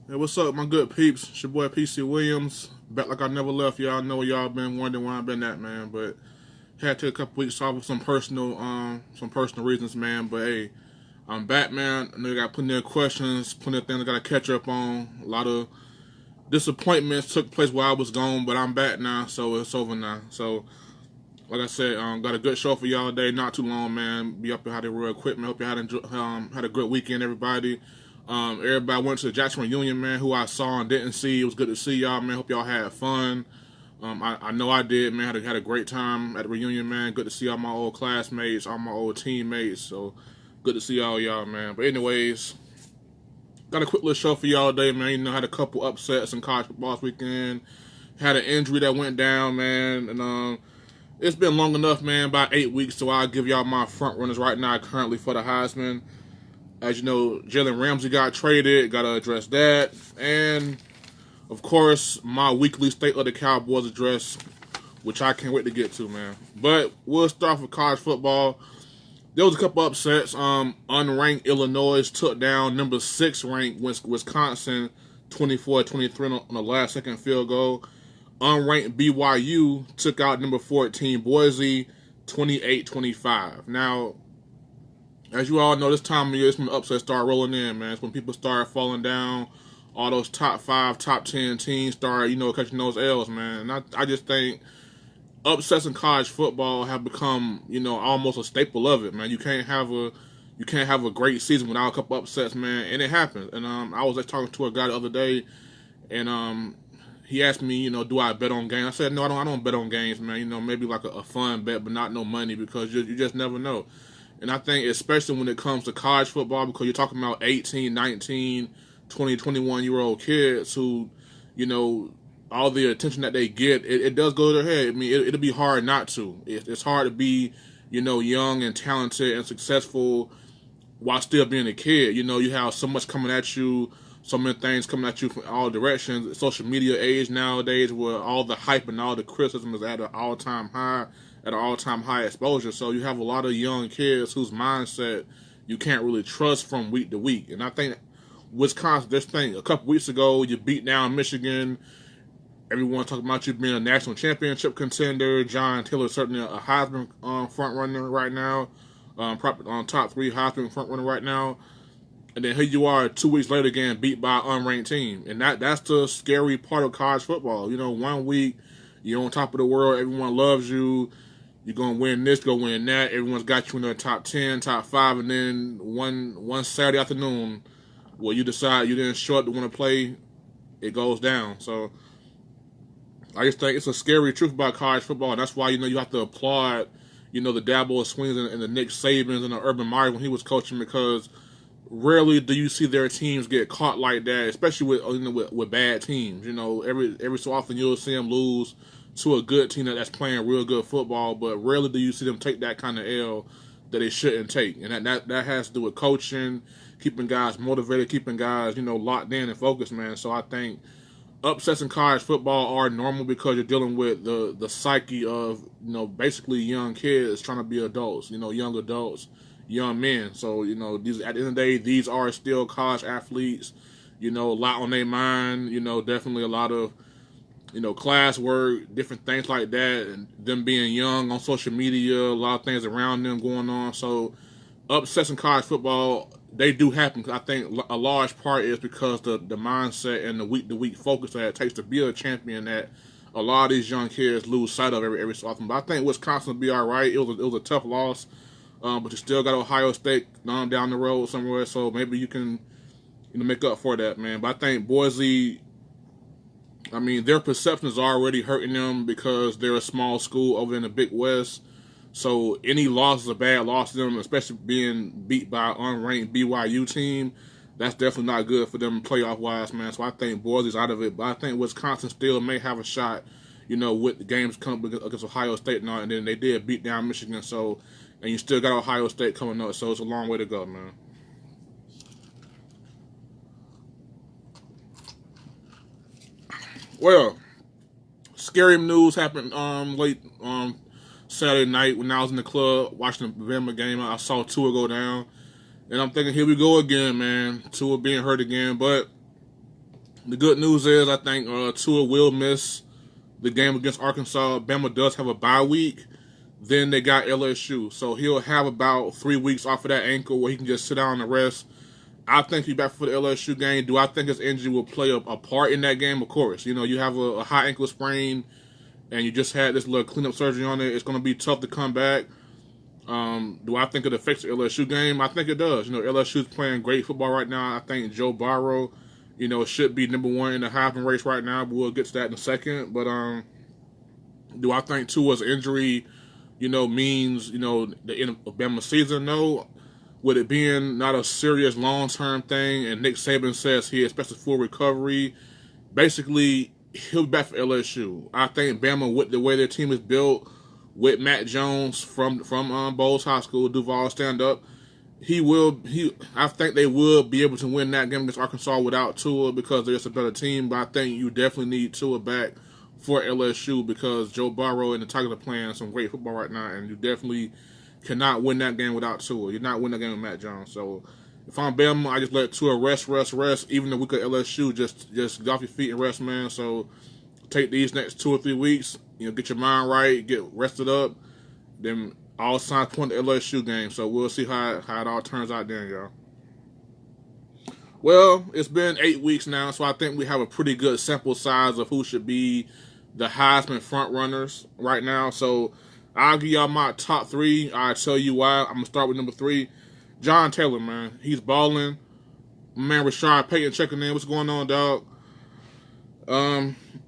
Hey, what's up, my good peeps? It's your boy PC Williams. Back like I never left. Y'all know y'all been wondering where I've been at, man. But had to take a couple weeks off with some personal reasons, man. But hey, I'm back, man. I know you got plenty of questions, plenty of things I gotta catch up on. A lot of disappointments took place while I was gone, but I'm back now, so it's over now. So, like I said, got a good show for y'all today. Not too long, man. Be up and had it real quick, man. Hope you had a good weekend, everybody. Everybody went to the Jackson reunion, man, who I saw and didn't see. It was good to see y'all, man. Hope y'all had fun. I know I did, man. Had a great time at the reunion, man. Good to see all my old classmates, all my old teammates. So good to see all y'all, man. But anyways, got a quick little show for y'all today, man. You know, had a couple upsets in college football this weekend. Had an injury that went down, man, and it's been long enough, man. About 8 weeks, so I'll give y'all my front runners right now, currently for the Heisman. As you know, Jalen Ramsey got traded. Got to address that. And, of course, my weekly State of the Cowboys address, which I can't wait to get to, man. But we'll start with college football. There was a couple upsets. Unranked Illinois took down number 6 ranked Wisconsin 24-23 on the last second field goal. Unranked BYU took out number 14 Boise 28-25. Now, as you all know, this time of year, it's when the upsets start rolling in, man. It's when people start falling down. All those top 5, top 10 teams start, catching those L's, man. And I just think upsets in college football have become, almost a staple of it, man. You can't have a great season without a couple upsets, man. And it happens. And I was talking to a guy the other day, and he asked me, do I bet on games? I said, no, I don't bet on games, man. Maybe like a fun bet, but not no money, because you just never know. And I think especially when it comes to college football, because you're talking about 18, 19, 20, 21-year-old kids who, all the attention that they get, it does go to their head. I mean, it'll be hard not to. It's hard to be, young and talented and successful while still being a kid. You have so much coming at you, so many things coming at you from all directions. Social media age nowadays, where all the hype and all the criticism is at an all-time high exposure. So you have a lot of young kids whose mindset you can't really trust from week to week. And I think Wisconsin, this thing, a couple weeks ago, you beat down Michigan. Everyone talking about you being a national championship contender. John Taylor certainly a Heisman front runner right now, probably on top 3 Heisman front runner right now. And then here you are 2 weeks later again beat by an unranked team. And that's the scary part of college football. 1 week you're on top of the world, everyone loves you. You're going to win this, go win that. Everyone's got you in the top 10, top 5, and then one Saturday afternoon where you decide you didn't show up to want to play, it goes down. So I just think it's a scary truth about college football. And that's why, you have to applaud, the Dabo Swings and the Nick Sabans and the Urban Meyer when he was coaching, because rarely do you see their teams get caught like that, especially with bad teams. Every so often you'll see them lose to a good team that's playing real good football, but rarely do you see them take that kind of L that they shouldn't take. And that has to do with coaching, keeping guys motivated, keeping guys, locked in and focused, man. So I think upsets in college football are normal because you're dealing with the psyche of, basically young kids trying to be adults, young adults, young men. So, these, at the end of the day, these are still college athletes, a lot on their mind, definitely a lot of, class work, different things like that, and them being young on social media, a lot of things around them going on. So upsets in college football, they do happen. I think a large part is because the mindset and the week-to-week focus that it takes to be a champion that a lot of these young kids lose sight of every so often. But I think Wisconsin will be all right. It was a tough loss, but you still got Ohio State down the road somewhere, so maybe you can make up for that, man. But I think Boise, I mean, their perception is already hurting them because they're a small school over in the Big West. So any loss is a bad loss to them, especially being beat by an unranked BYU team. That's definitely not good for them playoff-wise, man. So I think Boise's out of it. But I think Wisconsin still may have a shot, with the games coming against Ohio State and all. And then they did beat down Michigan. So, and you still got Ohio State coming up. So it's a long way to go, man. Well, scary news happened late Saturday night when I was in the club watching the Bama game. I saw Tua go down, and I'm thinking, here we go again, man. Tua being hurt again, but The good news is I think Tua will miss the game against Arkansas. Bama does have a bye week. Then they got LSU. So he'll have about 3 weeks off of that ankle where he can just sit down and rest. I think he's back for the LSU game. Do I think his injury will play a part in that game? Of course. You know, you have a high ankle sprain and you just had this little cleanup surgery on it. It's going to be tough to come back. Do I think it affects the LSU game? I think it does. You know, LSU's playing great football right now. I think Joe Burrow, you know, should be number one in the Heisman race right now, but we'll get to that in a second. But do I think Tua's injury, you know, means, you know, the end of Bama's season? No. With it being not a serious long-term thing, and Nick Saban says he expects a full recovery, basically, he'll be back for LSU. I think Bama, with the way their team is built, with Matt Jones from Bowles High School, Duval stand-up, I think they will be able to win that game against Arkansas without Tua because they're just a better team, but I think you definitely need Tua back for LSU because Joe Burrow and the Tigers are playing some great football right now, and you definitely cannot win that game without Tua. You're not winning that game with Matt Jones. So if I'm Bama, I just let Tua rest. Even the week of LSU, just get off your feet and rest, man. So take these next 2 or 3 weeks, you know, get your mind right, get rested up. Then all signs point to LSU game. So we'll see how it all turns out then, y'all. Well, it's been 8 weeks now, so I think we have a pretty good sample size of who should be the Heisman front runners right now. So I'll give y'all my top 3. I'll tell you why. I'm going to start with number 3. John Taylor, man. He's balling. My man Rashad Payton checking in. What's going on, dog?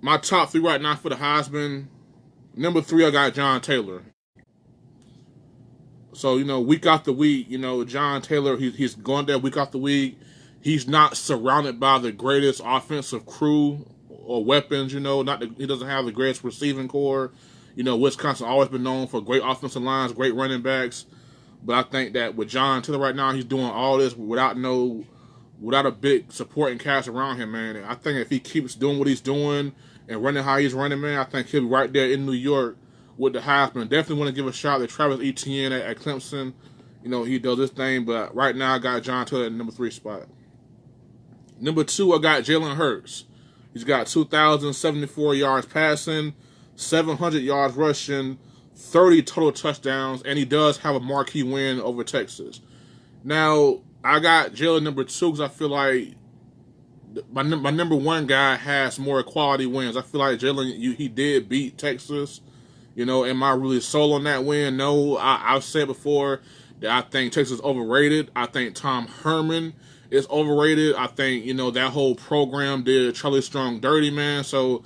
My top 3 right now for the Heisman. Number 3, I got John Taylor. So, you know, week after week, you know, John Taylor, he's going there week after week. He's not surrounded by the greatest offensive crew or weapons, you know. He doesn't have the greatest receiving core. You know, Wisconsin always been known for great offensive lines, great running backs. But I think that with John Taylor right now, he's doing all this without a big supporting cast around him, man. And I think if he keeps doing what he's doing and running how he's running, man, I think he'll be right there in New York with the Heisman. Definitely want to give a shout to Travis Etienne at Clemson. You know, he does this thing. But right now, I got John Taylor at the number 3 spot. Number 2, I got Jalen Hurts. He's got 2,074 yards passing, 700 yards rushing, 30 total touchdowns, and he does have a marquee win over Texas. Now, I got Jalen number 2 because I feel like my number 1 guy has more quality wins. I feel like Jalen, he did beat Texas. You know, am I really sold on that win? No, I've said before that I think Texas is overrated. I think Tom Herman is overrated. I think, you know, that whole program did Charlie Strong dirty, man. So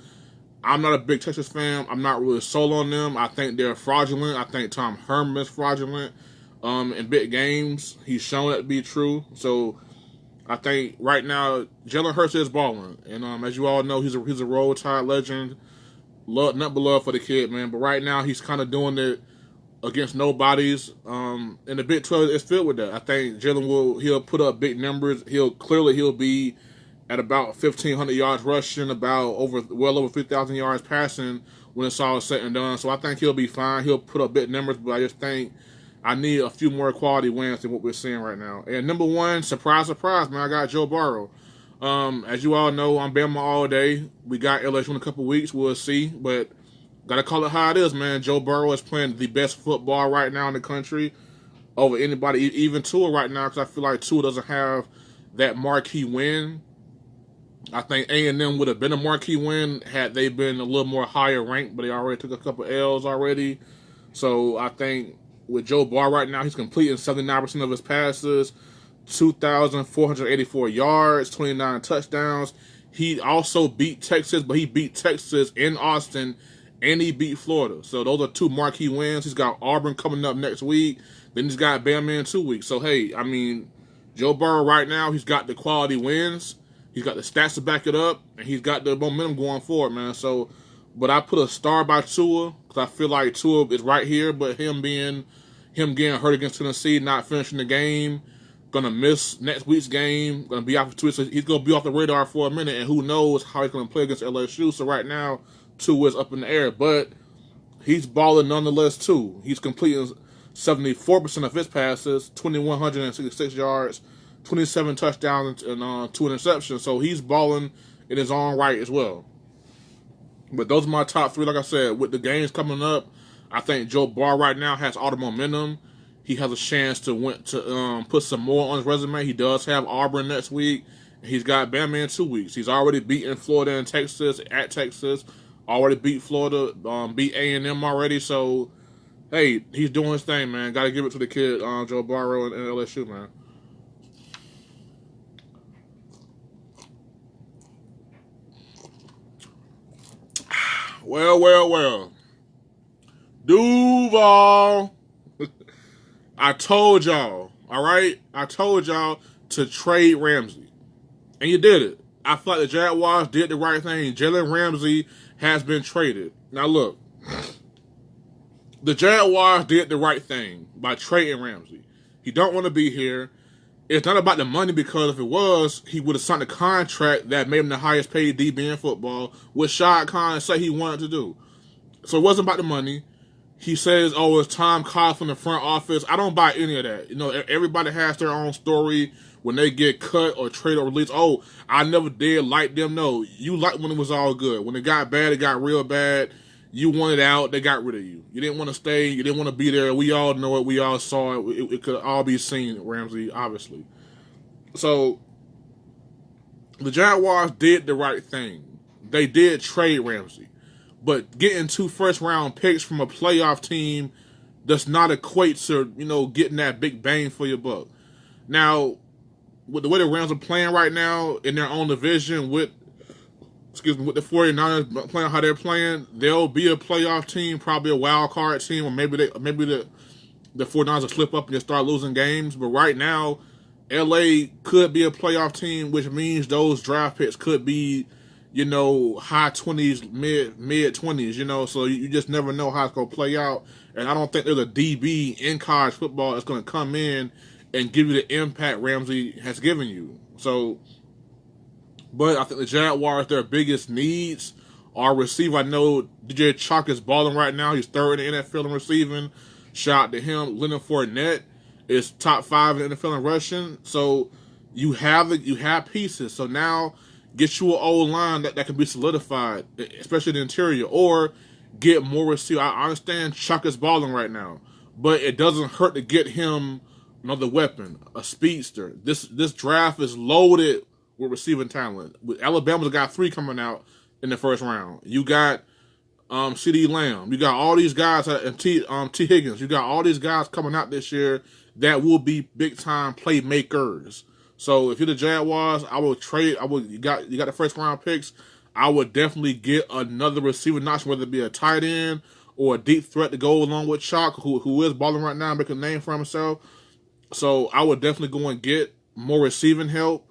I'm not a big Texas fan. I'm not really sold on them. I think they're fraudulent. I think Tom Herman is fraudulent in big games. He's shown that to be true. So I think right now Jalen Hurts is balling. And as you all know, he's a Roll Tide legend. Nothing but love for the kid, man. But right now he's kind of doing it against nobodies. And the Big 12 is filled with that. I think Jalen he'll put up big numbers. He'll be at about 1,500 yards rushing, well over 3,000 yards passing when it's all said and done. So I think he'll be fine. He'll put up big numbers, but I just think I need a few more quality wins than what we're seeing right now. And number 1, surprise, man, I got Joe Burrow. As you all know, I'm Bama all day. We got LSU in a couple weeks. We'll see, but gotta call it how it is, man. Joe Burrow is playing the best football right now in the country over anybody, even Tua right now, because I feel like Tua doesn't have that marquee win. I think A&M would have been a marquee win had they been a little more higher ranked, but they already took a couple L's already. So I think with Joe Burrow right now, he's completing 79% of his passes, 2,484 yards, 29 touchdowns. He also beat Texas, but he beat Texas in Austin, and he beat Florida. So those are 2 marquee wins. He's got Auburn coming up next week. Then he's got Bama in 2 weeks. So, hey, I mean, Joe Burrow right now, he's got the quality wins. He's got the stats to back it up, and he's got the momentum going forward, man. So, but I put a star by Tua because I feel like Tua is right here, but him getting hurt against Tennessee, not finishing the game, gonna miss next week's game, gonna be out for 2 weeks. So he's gonna be off the radar for a minute, and who knows how he's gonna play against LSU. So right now, Tua is up in the air, but he's balling nonetheless too. He's completing 74% of his passes, 2,166 yards, 27 touchdowns, and 2 interceptions. So he's balling in his own right as well. But those are my top three. Like I said, with the games coming up, I think Joe Barr right now has all the momentum. He has a chance to put some more on his resume. He does have Auburn next week. He's got Bama in 2 weeks. He's already beaten Florida and Texas at Texas. Already beat Florida, beat A&M already. So, hey, he's doing his thing, man. Got to give it to the kid, Joe Barrow and LSU, man. Well. Duval. I told y'all, all right? I told y'all to trade Ramsey. And you did it. I feel like the Jaguars did the right thing. Jalen Ramsey has been traded. Now, look. The Jaguars did the right thing by trading Ramsey. He don't want to be here. It's not about the money, because if it was, he would have signed a contract that made him the highest paid DB in football, which Shad Khan said he wanted to do. So it wasn't about the money. He says, oh, it's Tom Coughlin the front office. I don't buy any of that. You know, everybody has their own story when they get cut or traded or released. Oh, I never did like them. No, you liked when it was all good. When it got bad, it got real bad. You wanted out, they got rid of you. You didn't want to stay, you didn't want to be there. We all know it, we all saw it. It could all be seen, Ramsey, obviously. So, the Jaguars did the right thing. They did trade Ramsey. But getting 2 first-round picks from a playoff team does not equate to, you know, getting that big bang for your buck. Now, with the way the Rams are playing right now in their own division with the 49ers playing how they're playing, they'll be a playoff team, probably a wild card team, or maybe the 49ers will slip up and just start losing games. But right now, LA could be a playoff team, which means those draft picks could be, you know, high 20s, mid 20s, you know, so you just never know how it's going to play out. And I don't think there's a DB in college football that's going to come in and give you the impact Ramsey has given you. So, but I think the Jaguars, their biggest needs are receiver. I know DJ Chalk is balling right now. He's third in the NFL in receiving. Shout out to him. Leonard Fournette is top 5 in the NFL in rushing. So you have pieces. So now get you an old line that can be solidified, especially the interior, or get more receiver. I understand Chalk is balling right now, but it doesn't hurt to get him another weapon, a speedster. This draft is loaded with receiving talent. Alabama's got 3 coming out in the first round. You got CeeDee Lamb. You got all these guys, and T. Higgins. You got all these guys coming out this year that will be big time playmakers. So if you're the Jaguars, I will trade. You got the first round picks. I would definitely get another receiver, not whether it be a tight end or a deep threat to go along with Chalk, who is balling right now, making a name for himself. So I would definitely go and get more receiving help.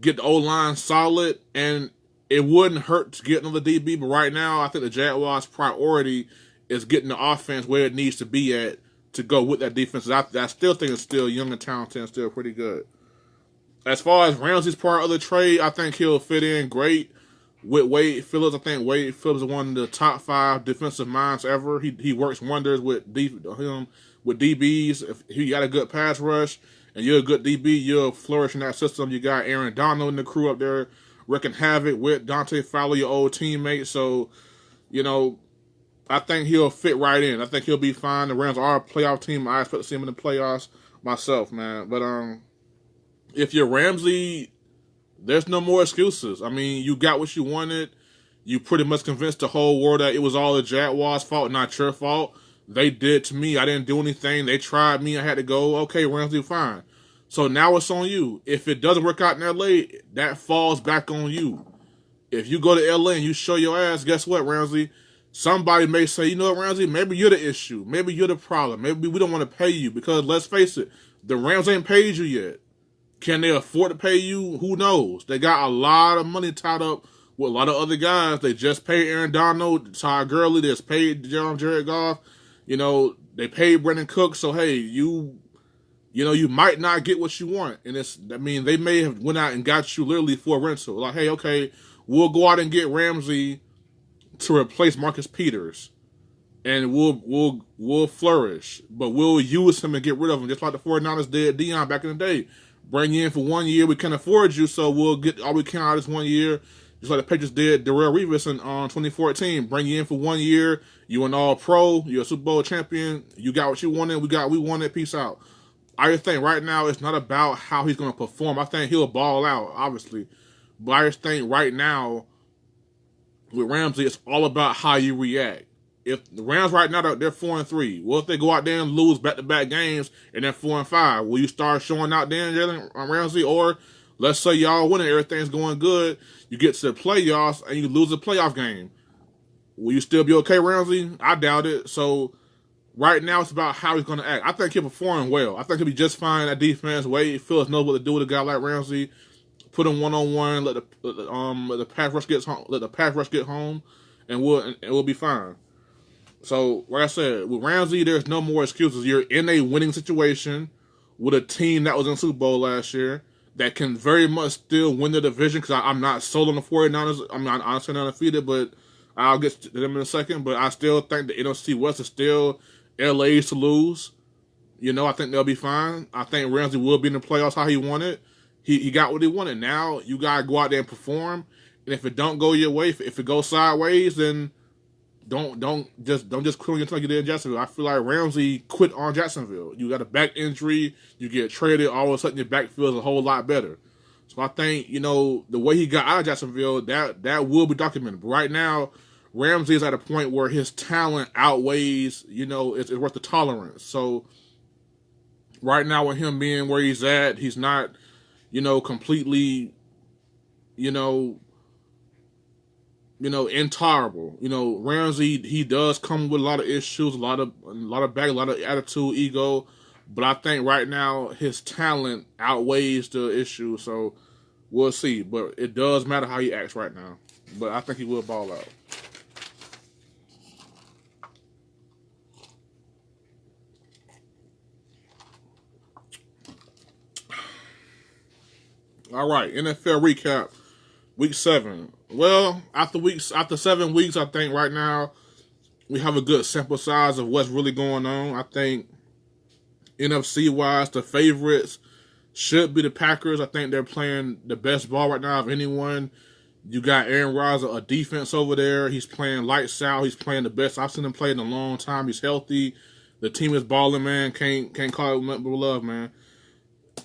Get the O-line solid, and it wouldn't hurt to get another DB, but right now I think the Jaguars' priority is getting the offense where it needs to be at to go with that defense. I still think it's still young and talented and still pretty good. As far as Ramsey's part of the trade, I think he'll fit in great with Wade Phillips. I think Wade Phillips is one of the top 5 defensive minds ever. He works wonders with DBs. If he got a good pass rush, and you're a good DB, you'll flourish in that system. You got Aaron Donald and the crew up there wreaking havoc with Dante Fowler, your old teammate. So, you know, I think he'll fit right in. I think he'll be fine. The Rams are a playoff team. I expect to see him in the playoffs myself, man. But if you're Ramsey, there's no more excuses. I mean, you got what you wanted. You pretty much convinced the whole world that it was all the Jaguars' fault, not your fault. They did to me. I didn't do anything. They tried me. I had to go. Okay, Ramsey, fine. So now it's on you. If it doesn't work out in L.A., that falls back on you. If you go to L.A. and you show your ass, guess what, Ramsey? Somebody may say, you know what, Ramsey? Maybe you're the issue. Maybe you're the problem. Maybe we don't want to pay you because, let's face it, the Rams ain't paid you yet. Can they afford to pay you? Who knows? They got a lot of money tied up with a lot of other guys. They just paid Aaron Donald, Todd Gurley. They just paid Jared Goff. You know, they paid Brendan Cook. So, hey, you might not get what you want. And they may have went out and got you literally for a rental. Like, hey, okay, we'll go out and get Ramsey to replace Marcus Peters. And we'll flourish. But we'll use him and get rid of him, just like the 49ers did Deion back in the day. Bring you in for 1 year, we can afford you, so we'll get all we can out of this 1 year. Just like the Patriots did Darrelle Revis in 2014. Bring you in for 1 year. You an all-pro. You're a Super Bowl champion. You got what you wanted. We wanted. Peace out. I just think right now it's not about how he's going to perform. I think he'll ball out, obviously. But I just think right now with Ramsey, it's all about how you react. If the Rams right now, they're 4-3. Well, if they go out there and lose back-to-back games and they're 4-5, will you start showing out there Jalen Ramsey? Or let's say y'all winning, everything's going good, you get to the playoffs and you lose a playoff game. Will you still be okay, Ramsey? I doubt it. So right now it's about how he's going to act. I think he'll perform well. I think he'll be just fine at defense. Wade Phillips knows what to do with a guy like Ramsey. Put him one-on-one. Let the pass rush get home. Let the pass rush get home, and we'll be fine. So, like I said, with Ramsey, there's no more excuses. You're in a winning situation with a team that was in the Super Bowl last year that can very much still win the division, because I'm not sold on the 49ers. I'm not honestly not undefeated, but I'll get to them in a second. But I still think the NFC West is still LA's to lose. You know, I think they'll be fine. I think Ramsey will be in the playoffs how he wanted. He got what he wanted. Now you gotta go out there and perform. And if it don't go your way, if it goes sideways, then don't just quit on your tongue like you did in Jacksonville. I feel like Ramsey quit on Jacksonville. You got a back injury, you get traded, all of a sudden your backfield is a whole lot better. So I think, you know, the way he got out of Jacksonville, that will be documented. But right now, Ramsey is at a point where his talent outweighs, you know, it's worth the tolerance. So right now with him being where he's at, he's not, you know, completely, you know, intolerable. You know, Ramsey, he does come with a lot of issues, a lot of attitude, ego. But I think right now his talent outweighs the issue. So we'll see. But it does matter how he acts right now. But I think he will ball out. All right, NFL recap, Week 7. Well, after 7 weeks, I think right now we have a good sample size of what's really going on. I think NFC-wise, the favorites should be the Packers. I think they're playing the best ball right now of anyone. You got Aaron Rodgers, a defense over there. He's playing lights out. He's playing the best I've seen him play in a long time. He's healthy. The team is balling, man. Can't call it nothing but love, man.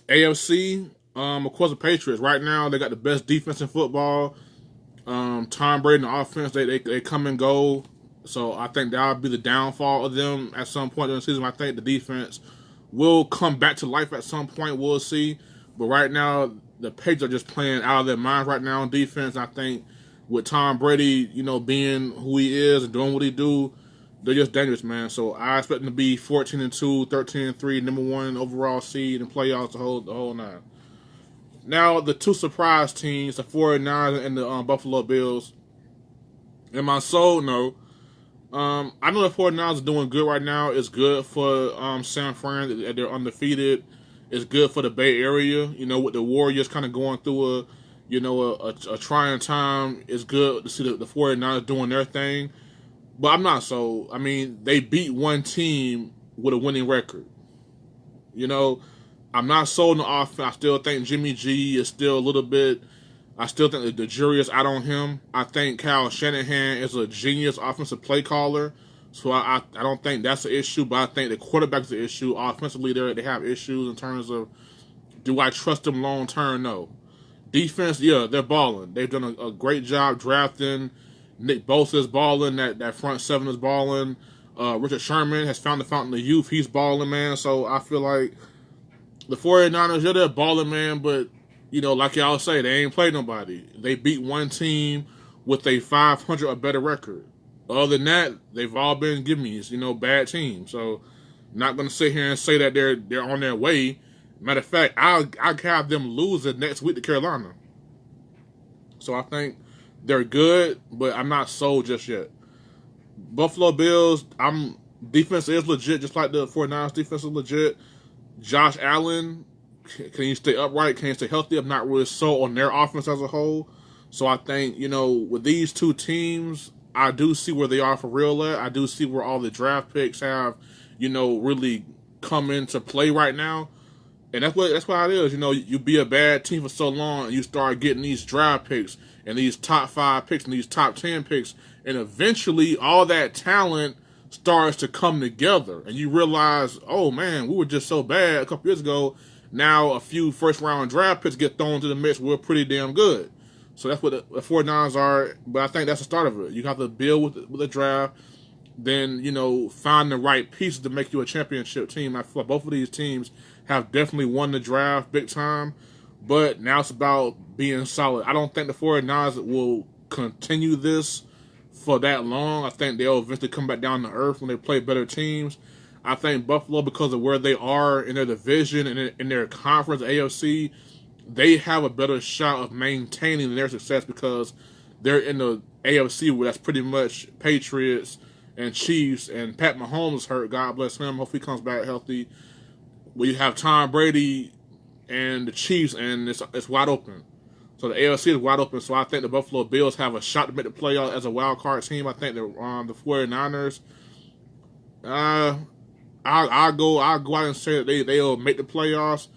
AFC, of course, the Patriots. Right now, they got the best defense in football. Tom Brady and the offense, they come and go. So I think that'll be the downfall of them at some point in the season. I think the defense will come back to life at some point. We'll see. But right now, the Patriots are just playing out of their minds right now on defense. I think with Tom Brady, you know, being who he is and doing what he do, they're just dangerous, man. So I expect them to be 14-2, 13-3, number 1 overall seed in playoffs, the whole nine. Now, the two surprise teams, the 49ers and the Buffalo Bills. In my soul, no. I know the 49ers are doing good right now. It's good for San Fran. They're undefeated. It's good for the Bay Area. You know, with the Warriors kind of going through a trying time. It's good to see the 49ers doing their thing. But I'm not so. I mean, they beat one team with a winning record. You know, I'm not sold on the offense. I still think Jimmy G is still a little bit. I still think the jury is out on him. I think Kyle Shanahan is a genius offensive play caller. So I don't think that's an issue, but I think the quarterback is the issue. Offensively, they have issues in terms of, do I trust them long term? No. Defense, yeah, they're balling. They've done a great job drafting. Nick Bosa is balling. That front seven is balling. Richard Sherman has found the fountain of youth. He's balling, man. So I feel like the 49ers, yeah, they're balling, man, but you know, like y'all say, they ain't played nobody. They beat one team with a 500 or better record. Other than that, they've all been gimmies, you know, bad teams. So, not going to sit here and say that they're on their way. Matter of fact, I'll have them losing next week to Carolina. So, I think they're good, but I'm not sold just yet. Buffalo Bills, defense is legit, just like the 49ers defense is legit. Josh Allen, can he stay upright? Can he stay healthy? I'm not really sold on their offense as a whole. So I think, you know, with these two teams, I do see where they are for real at. I do see where all the draft picks have, you know, really come into play right now. And that's what it is. You know, you be a bad team for so long, and you start getting these draft picks and these top 5 picks and these top 10 picks, and eventually all that talent starts to come together, and you realize, oh man, we were just so bad a couple years ago. Now a few first round draft picks get thrown to the mix. We're pretty damn good. So that's what the 49ers are. But I think that's the start of it. You have to build with the draft, then, you know, find the right pieces to make you a championship team. I feel like both of these teams have definitely won the draft big time, but now it's about being solid. I don't think the 49ers will continue this for that long. I think they'll eventually come back down to earth when they play better teams. I think Buffalo, because of where they are in their division and in their conference, AFC, they have a better shot of maintaining their success because they're in the AFC where that's pretty much Patriots and Chiefs, and Pat Mahomes is hurt. God bless him. Hopefully he comes back healthy. We have Tom Brady and the Chiefs, and it's wide open. So the AFC is wide open. So I think the Buffalo Bills have a shot to make the playoffs as a wild card team. I think the 49ers, I'll go out and say that they'll make the playoffs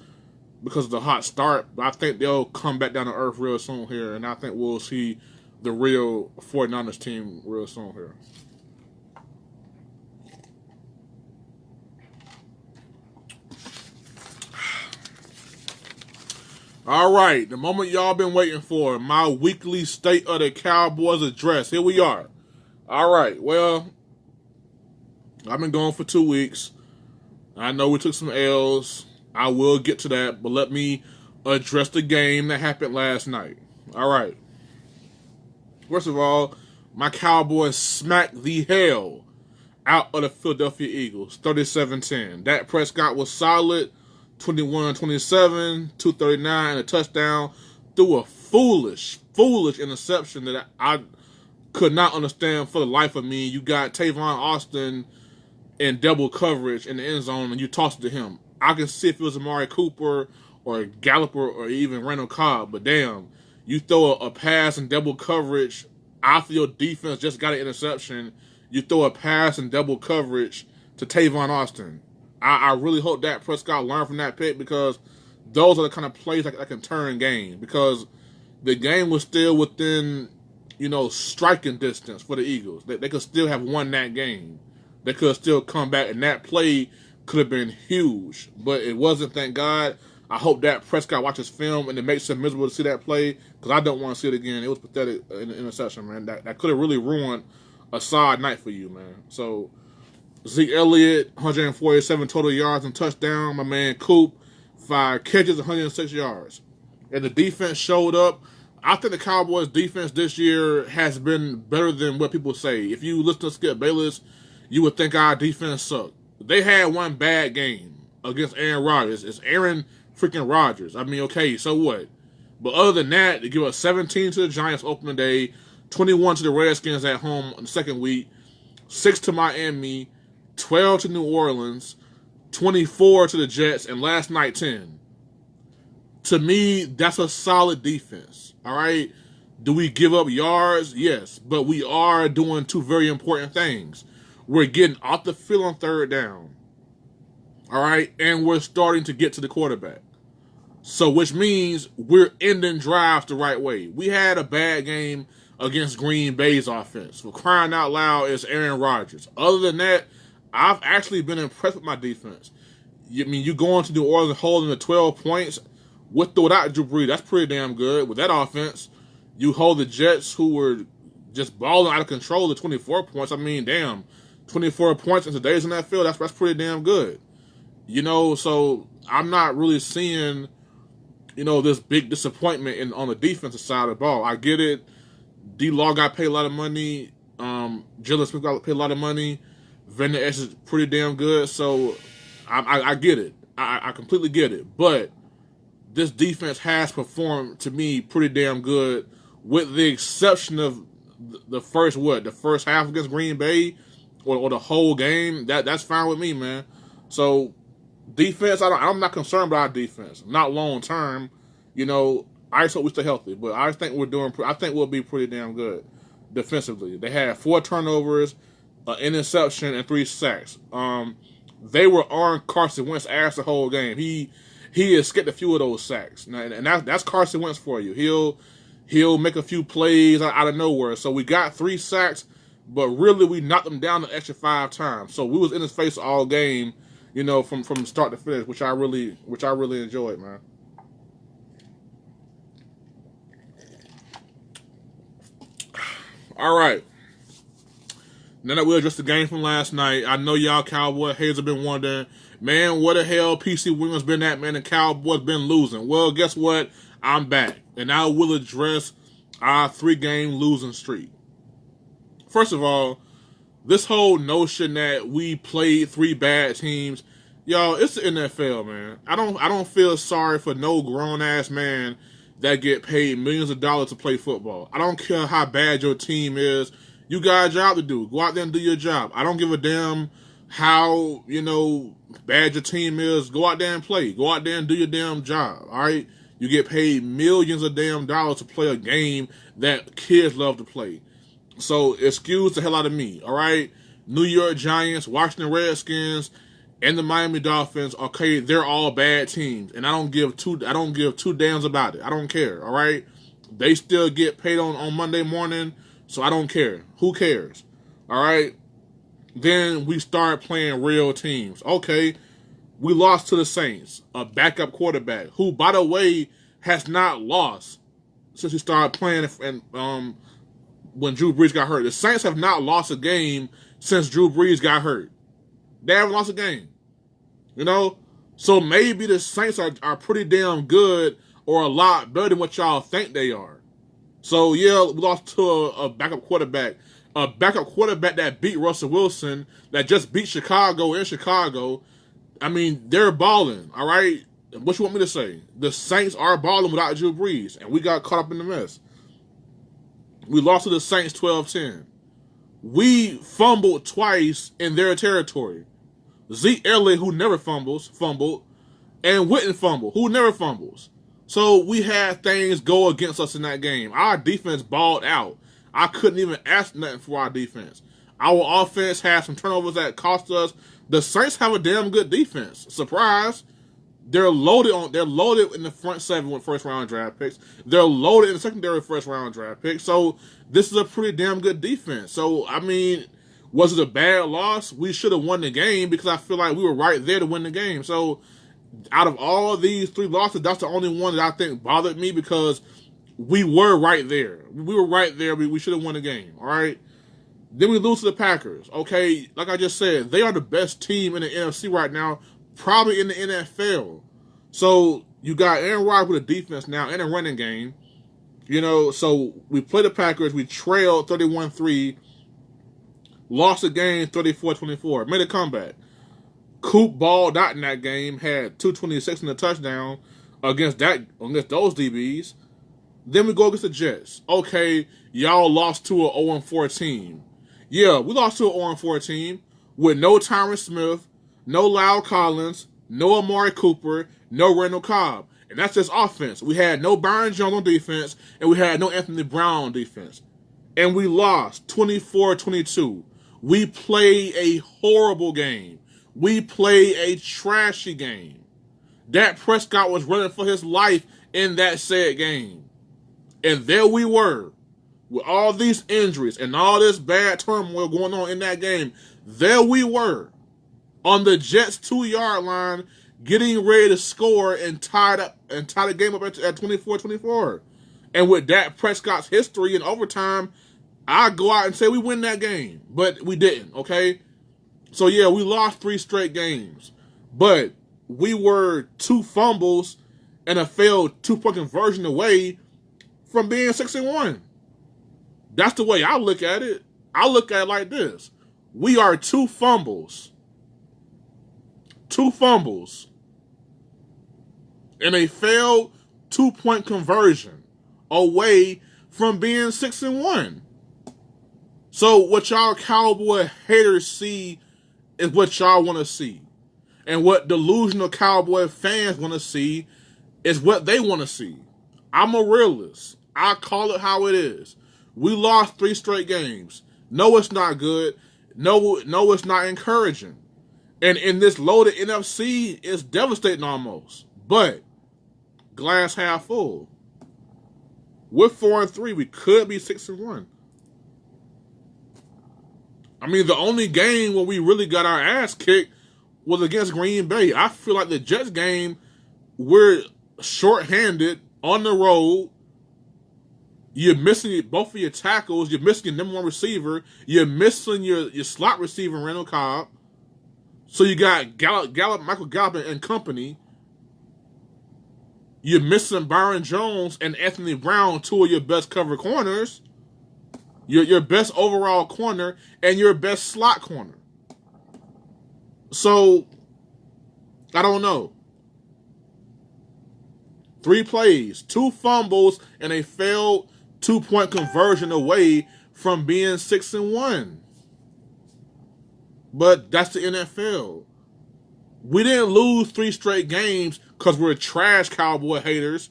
because of the hot start. But I think they'll come back down to earth real soon here, and I think we'll see the real 49ers team real soon here. All right, the moment y'all been waiting for, my weekly State of the Cowboys address. Here we are. All right, well, I've been gone for 2 weeks. I know we took some L's. I will get to that, but let me address the game that happened last night. All right. First of all, my Cowboys smacked the hell out of the Philadelphia Eagles, 37-10. Dak Prescott was solid. 21-27, 239, and a touchdown, threw a foolish interception that I could not understand for the life of me. You got Tavon Austin in double coverage in the end zone, and you toss it to him. I can see if it was Amari Cooper or Galluper or even Randall Cobb, but damn, you throw a pass in double coverage after your defense just got an interception. You throw a pass in double coverage to Tavon Austin. I really hope that Prescott learned from that pick because those are the kind of plays that can turn games. Because the game was still within, you know, striking distance for the Eagles. They could still have won that game. They could still come back, and that play could have been huge. But it wasn't, thank God. I hope that Prescott watches film and it makes him miserable to see that play because I don't want to see it again. It was pathetic in the interception, man. That could have really ruined a side night for you, man. So Zeke Elliott, 147 total yards and touchdown. My man Coop, 5 catches, 106 yards. And the defense showed up. I think the Cowboys' defense this year has been better than what people say. If you listen to Skip Bayless, you would think our defense sucked. They had one bad game against Aaron Rodgers. It's Aaron freaking Rodgers. I mean, okay, so what? But other than that, they give us 17 to the Giants opening day, 21 to the Redskins at home in the second week, 6 to Miami, 12 to New Orleans, 24 to the Jets, and last night 10. To me, that's a solid defense. All right? Do we give up yards? Yes. But we are doing 2 very important things. We're getting off the field on third down. All right? And we're starting to get to the quarterback. So, which means we're ending drives the right way. We had a bad game against Green Bay's offense. For crying out loud, it's Aaron Rodgers. Other than that, I've actually been impressed with my defense. I mean, you go into New Orleans holding the 12 points with or without Drew Brees. That's pretty damn good. With that offense, you hold the Jets, who were just balling out of control, to 24 points. I mean, damn, 24 points in today's NFL, that's pretty damn good. You know, so I'm not really seeing, you know, this big disappointment on the defensive side of the ball. I get it. D-Law got paid a lot of money. Jalen Smith got paid a lot of money. Van Der Esch is pretty damn good, so I get it. I completely get it. But this defense has performed, to me, pretty damn good, with the exception of the first half against Green Bay or the whole game. That's fine with me, man. So defense, I'm not concerned about our defense. Not long term. You know, I just hope we stay healthy. But I think we'll be pretty damn good defensively. They had 4 turnovers, an interception, and 3 sacks. They were on Carson Wentz's ass the whole game. he escaped a few of those sacks. And that's Carson Wentz for you. He'll make a few plays out of nowhere. So we got 3 sacks, but really we knocked him down an extra 5 times. So we was in his face all game, from start to finish, which I really enjoyed, man. All right. Now that we addressed the game from last night, I know y'all Cowboy haters have been wondering, man, what the hell PC Williams been at, man, and Cowboys been losing. Well, guess what? I'm back, and I will address our 3-game losing streak. First of all, this whole notion that we played 3 bad teams, y'all, it's the NFL, man. I don't feel sorry for no grown-ass man that get paid millions of dollars to play football. I don't care how bad your team is. You got a job to do. Go out there and do your job. I don't give a damn how, bad your team is. Go out there and play. Go out there and do your damn job, all right? You get paid millions of damn dollars to play a game that kids love to play. So excuse the hell out of me, all right? New York Giants, Washington Redskins, and the Miami Dolphins, okay, they're all bad teams, and I don't give two damns about it. I don't care, all right? They still get paid on Monday morning, so I don't care. Who cares? All right? Then we start playing real teams. Okay, we lost to the Saints, a backup quarterback, who, by the way, has not lost since he started playing and when Drew Brees got hurt. The Saints have not lost a game since Drew Brees got hurt. They haven't lost a game. So maybe the Saints are pretty damn good or a lot better than what y'all think they are. So, yeah, we lost to a backup quarterback. A backup quarterback that beat Russell Wilson, that just beat Chicago in Chicago. I mean, they're balling, all right? What you want me to say? The Saints are balling without Drew Brees, and we got caught up in the mess. We lost to the Saints 12-10. We fumbled twice in their territory. Zeke Elliott, who never fumbled, and Witten fumbled, who never fumbles. So we had things go against us in that game. Our defense balled out. I couldn't even ask nothing for our defense. Our offense had some turnovers that cost us. The Saints have a damn good defense. Surprise. They're loaded in the front 7 with first-round draft picks. They're loaded in the secondary first-round draft picks. So this is a pretty damn good defense. So, I mean, was it a bad loss? We should have won the game because I feel like we were right there to win the game. So out of all these 3 losses, that's the only one that I think bothered me because we were right there. We were right there. We should have won the game, all right? Then we lose to the Packers. Okay, like I just said, they are the best team in the NFC right now, probably in the NFL. So you got Aaron Rodgers with a defense now and a running game. So we play the Packers. We trailed 31-3, lost the game 34-24, made a comeback. Coop balled out in that game, had 226 in the touchdown against those DBs. Then we go against the Jets. Okay, y'all lost to an 0-4 team. Yeah, we lost to an 0-4 team with no Tyron Smith, no Lyle Collins, no Amari Cooper, no Randall Cobb. And that's just offense. We had no Byron Jones on defense, and we had no Anthony Brown on defense. And we lost 24-22. We played a horrible game. We played a trashy game. Dak Prescott was running for his life in that said game. And there we were, with all these injuries and all this bad turmoil going on in that game. There we were, on the Jets' 2-yard line, getting ready to score and tie the game up at 24-24. And with Dak Prescott's history in overtime, I go out and say we win that game. But we didn't, okay? So, yeah, we lost 3 straight games. But we were 2 fumbles and a failed 2-point conversion away from being 6-1. That's the way I look at it. I look at it like this. We are 2 fumbles. 2 fumbles. And a failed 2-point conversion away from being 6-1. So what y'all Cowboy haters see is what y'all want to see. And what delusional Cowboy fans want to see is what they want to see. I'm a realist. I call it how it is. We lost 3 straight games. No, it's not good. No, it's not encouraging. And in this loaded NFC, it's devastating almost. But glass half full. We're 4-3. We could be 6-1. I mean, the only game where we really got our ass kicked was against Green Bay. I feel like the Jets game, we're shorthanded on the road. You're missing both of your tackles. You're missing your number one receiver. You're missing your slot receiver, Randall Cobb. So you got Michael Gallup and company. You're missing Byron Jones and Anthony Brown, two of your best cover corners. Your best overall corner and your best slot corner. So, I don't know. 3 plays, 2 fumbles, and a failed 2-point conversion away from being 6-1. But that's the NFL. We didn't lose 3 straight games because we're trash Cowboy haters.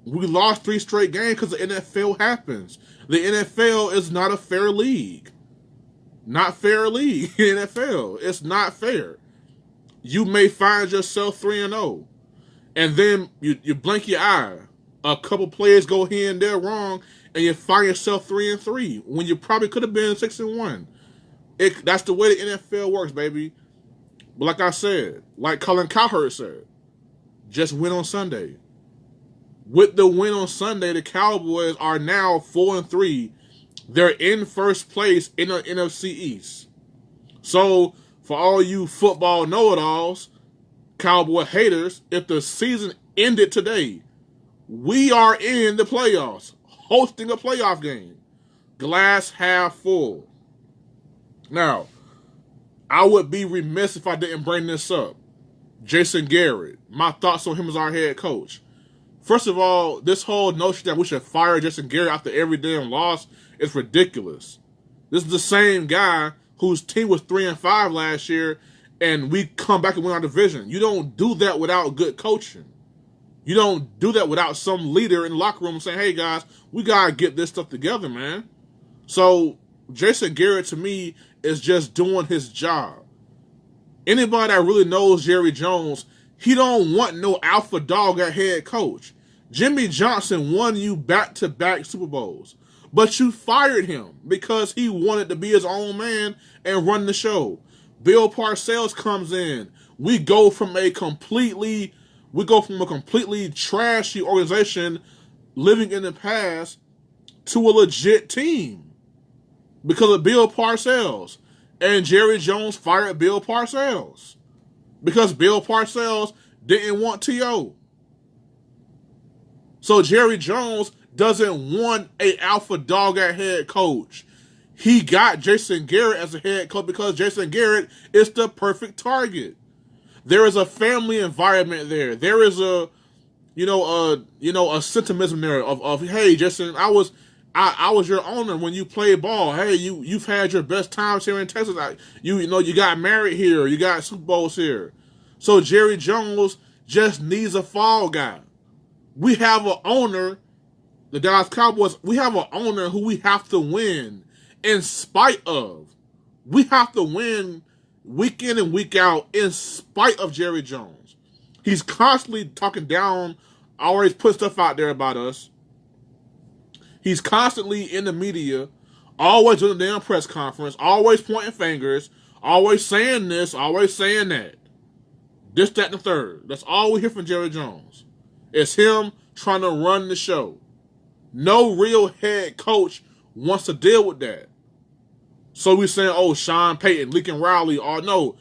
We lost 3 straight games because the NFL happens. The NFL is not a fair league. Not fair league in NFL. It's not fair. You may find yourself 3-0. And then you blink your eye. A couple players go here and there wrong, and you find yourself 3-3 when you probably could have been 6-1. That's the way the NFL works, baby. But like I said, like Colin Cowherd said, just win on Sunday. With the win on Sunday, the Cowboys are now 4-3. They're in first place in the NFC East. So, for all you football know-it-alls, Cowboy haters, if the season ended today, we are in the playoffs, hosting a playoff game. Glass half full. Now, I would be remiss if I didn't bring this up. Jason Garrett, my thoughts on him as our head coach. First of all, this whole notion that we should fire Jason Garrett after every damn loss is ridiculous. This is the same guy whose team was 3-5 last year, and we come back and win our division. You don't do that without good coaching. You don't do that without some leader in the locker room saying, hey, guys, we got to get this stuff together, man. So Jason Garrett, to me, is just doing his job. Anybody that really knows Jerry Jones, he don't want no alpha dog at head coach. Jimmy Johnson won you back-to-back Super Bowls, but you fired him because he wanted to be his own man and run the show. Bill Parcells comes in. We go from a completely trashy organization living in the past to a legit team because of Bill Parcells. And Jerry Jones fired Bill Parcells because Bill Parcells didn't want T.O. So Jerry Jones doesn't want an alpha dog at head coach. He got Jason Garrett as a head coach because Jason Garrett is the perfect target. There is a family environment there. There is a sentimentalism there of hey, Jason, I was your owner when you played ball. Hey, you've had your best times here in Texas. You got married here. You got Super Bowls here. So Jerry Jones just needs a fall guy. We have an owner, the Dallas Cowboys, we have an owner who we have to win in spite of. We have to win week in and week out in spite of Jerry Jones. He's constantly talking down, always put stuff out there about us. He's constantly in the media, always doing the damn press conference, always pointing fingers, always saying this, always saying that. This, that, and the third. That's all we hear from Jerry Jones. It's him trying to run the show. No real head coach wants to deal with that. So we saying, oh, Sean Payton, Lincoln Riley, or no.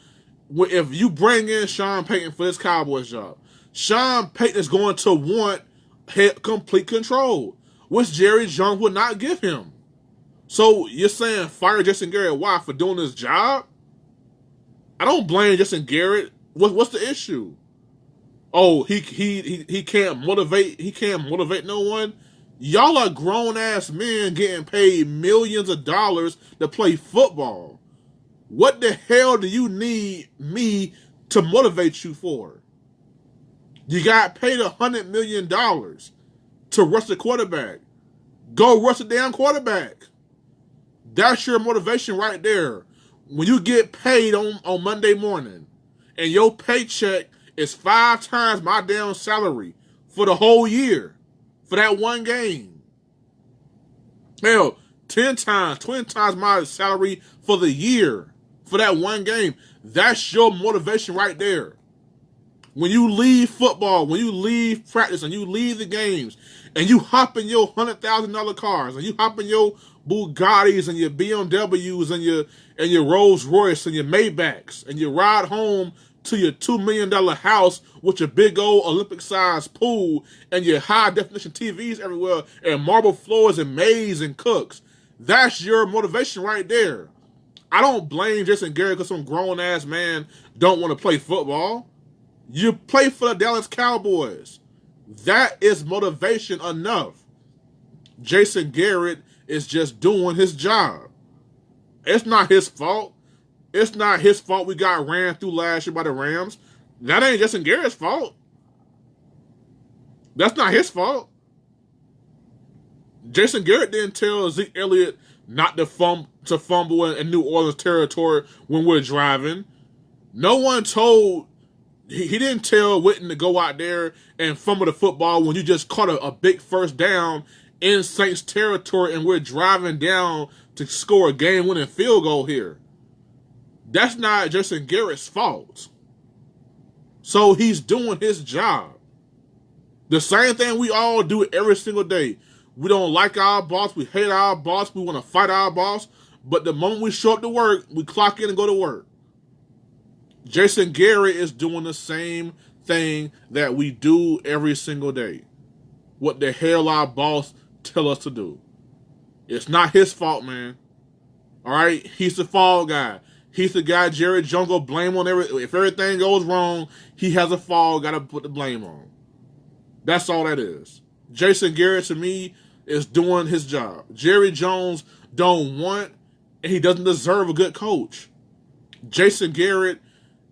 If you bring in Sean Payton for this Cowboys job, Sean Payton is going to want complete control, which Jerry Jones would not give him. So you're saying fire Jason Garrett? Why? For doing his job? I don't blame Jason Garrett. What's the issue? Oh, he can't motivate. He can't motivate no one. Y'all are grown ass men getting paid millions of dollars to play football. What the hell do you need me to motivate you for? You got paid $100 million to rush the quarterback. Go rush the damn quarterback. That's your motivation right there. When you get paid on Monday morning and your paycheck is 5 times my damn salary for the whole year for that one game. Hell, 10 times, 20 times my salary for the year for that one game. That's your motivation right there. When you leave football, when you leave practice, and you leave the games, and you hop in your $100,000 cars, and you hop in your Bugattis and your BMWs and your Rolls Royce and your Maybachs, and you ride home to your $2 million house with your big old Olympic-sized pool and your high-definition TVs everywhere and marble floors and maids and cooks. That's your motivation right there. I don't blame Jason Garrett because some grown-ass man don't want to play football. You play for the Dallas Cowboys. That is motivation enough. Jason Garrett is just doing his job. It's not his fault. It's not his fault we got ran through last year by the Rams. That ain't Jason Garrett's fault. That's not his fault. Jason Garrett didn't tell Zeke Elliott not to fumble in New Orleans territory when we're driving. No one told... He didn't tell Witten to go out there and fumble the football when you just caught a big first down in Saints territory and we're driving down to score a game-winning field goal here. That's not Jason Garrett's fault. So he's doing his job. The same thing we all do every single day. We don't like our boss. We hate our boss. We want to fight our boss. But the moment we show up to work, we clock in and go to work. Jason Garrett is doing the same thing that we do every single day. What the hell our boss tell us to do. It's not his fault, man. All right? He's the fall guy. He's the guy Jerry Jones will blame on everything. If everything goes wrong, he has a fall, got to put the blame on. That's all that is. Jason Garrett, to me, is doing his job. Jerry Jones don't want, and he doesn't deserve a good coach. Jason Garrett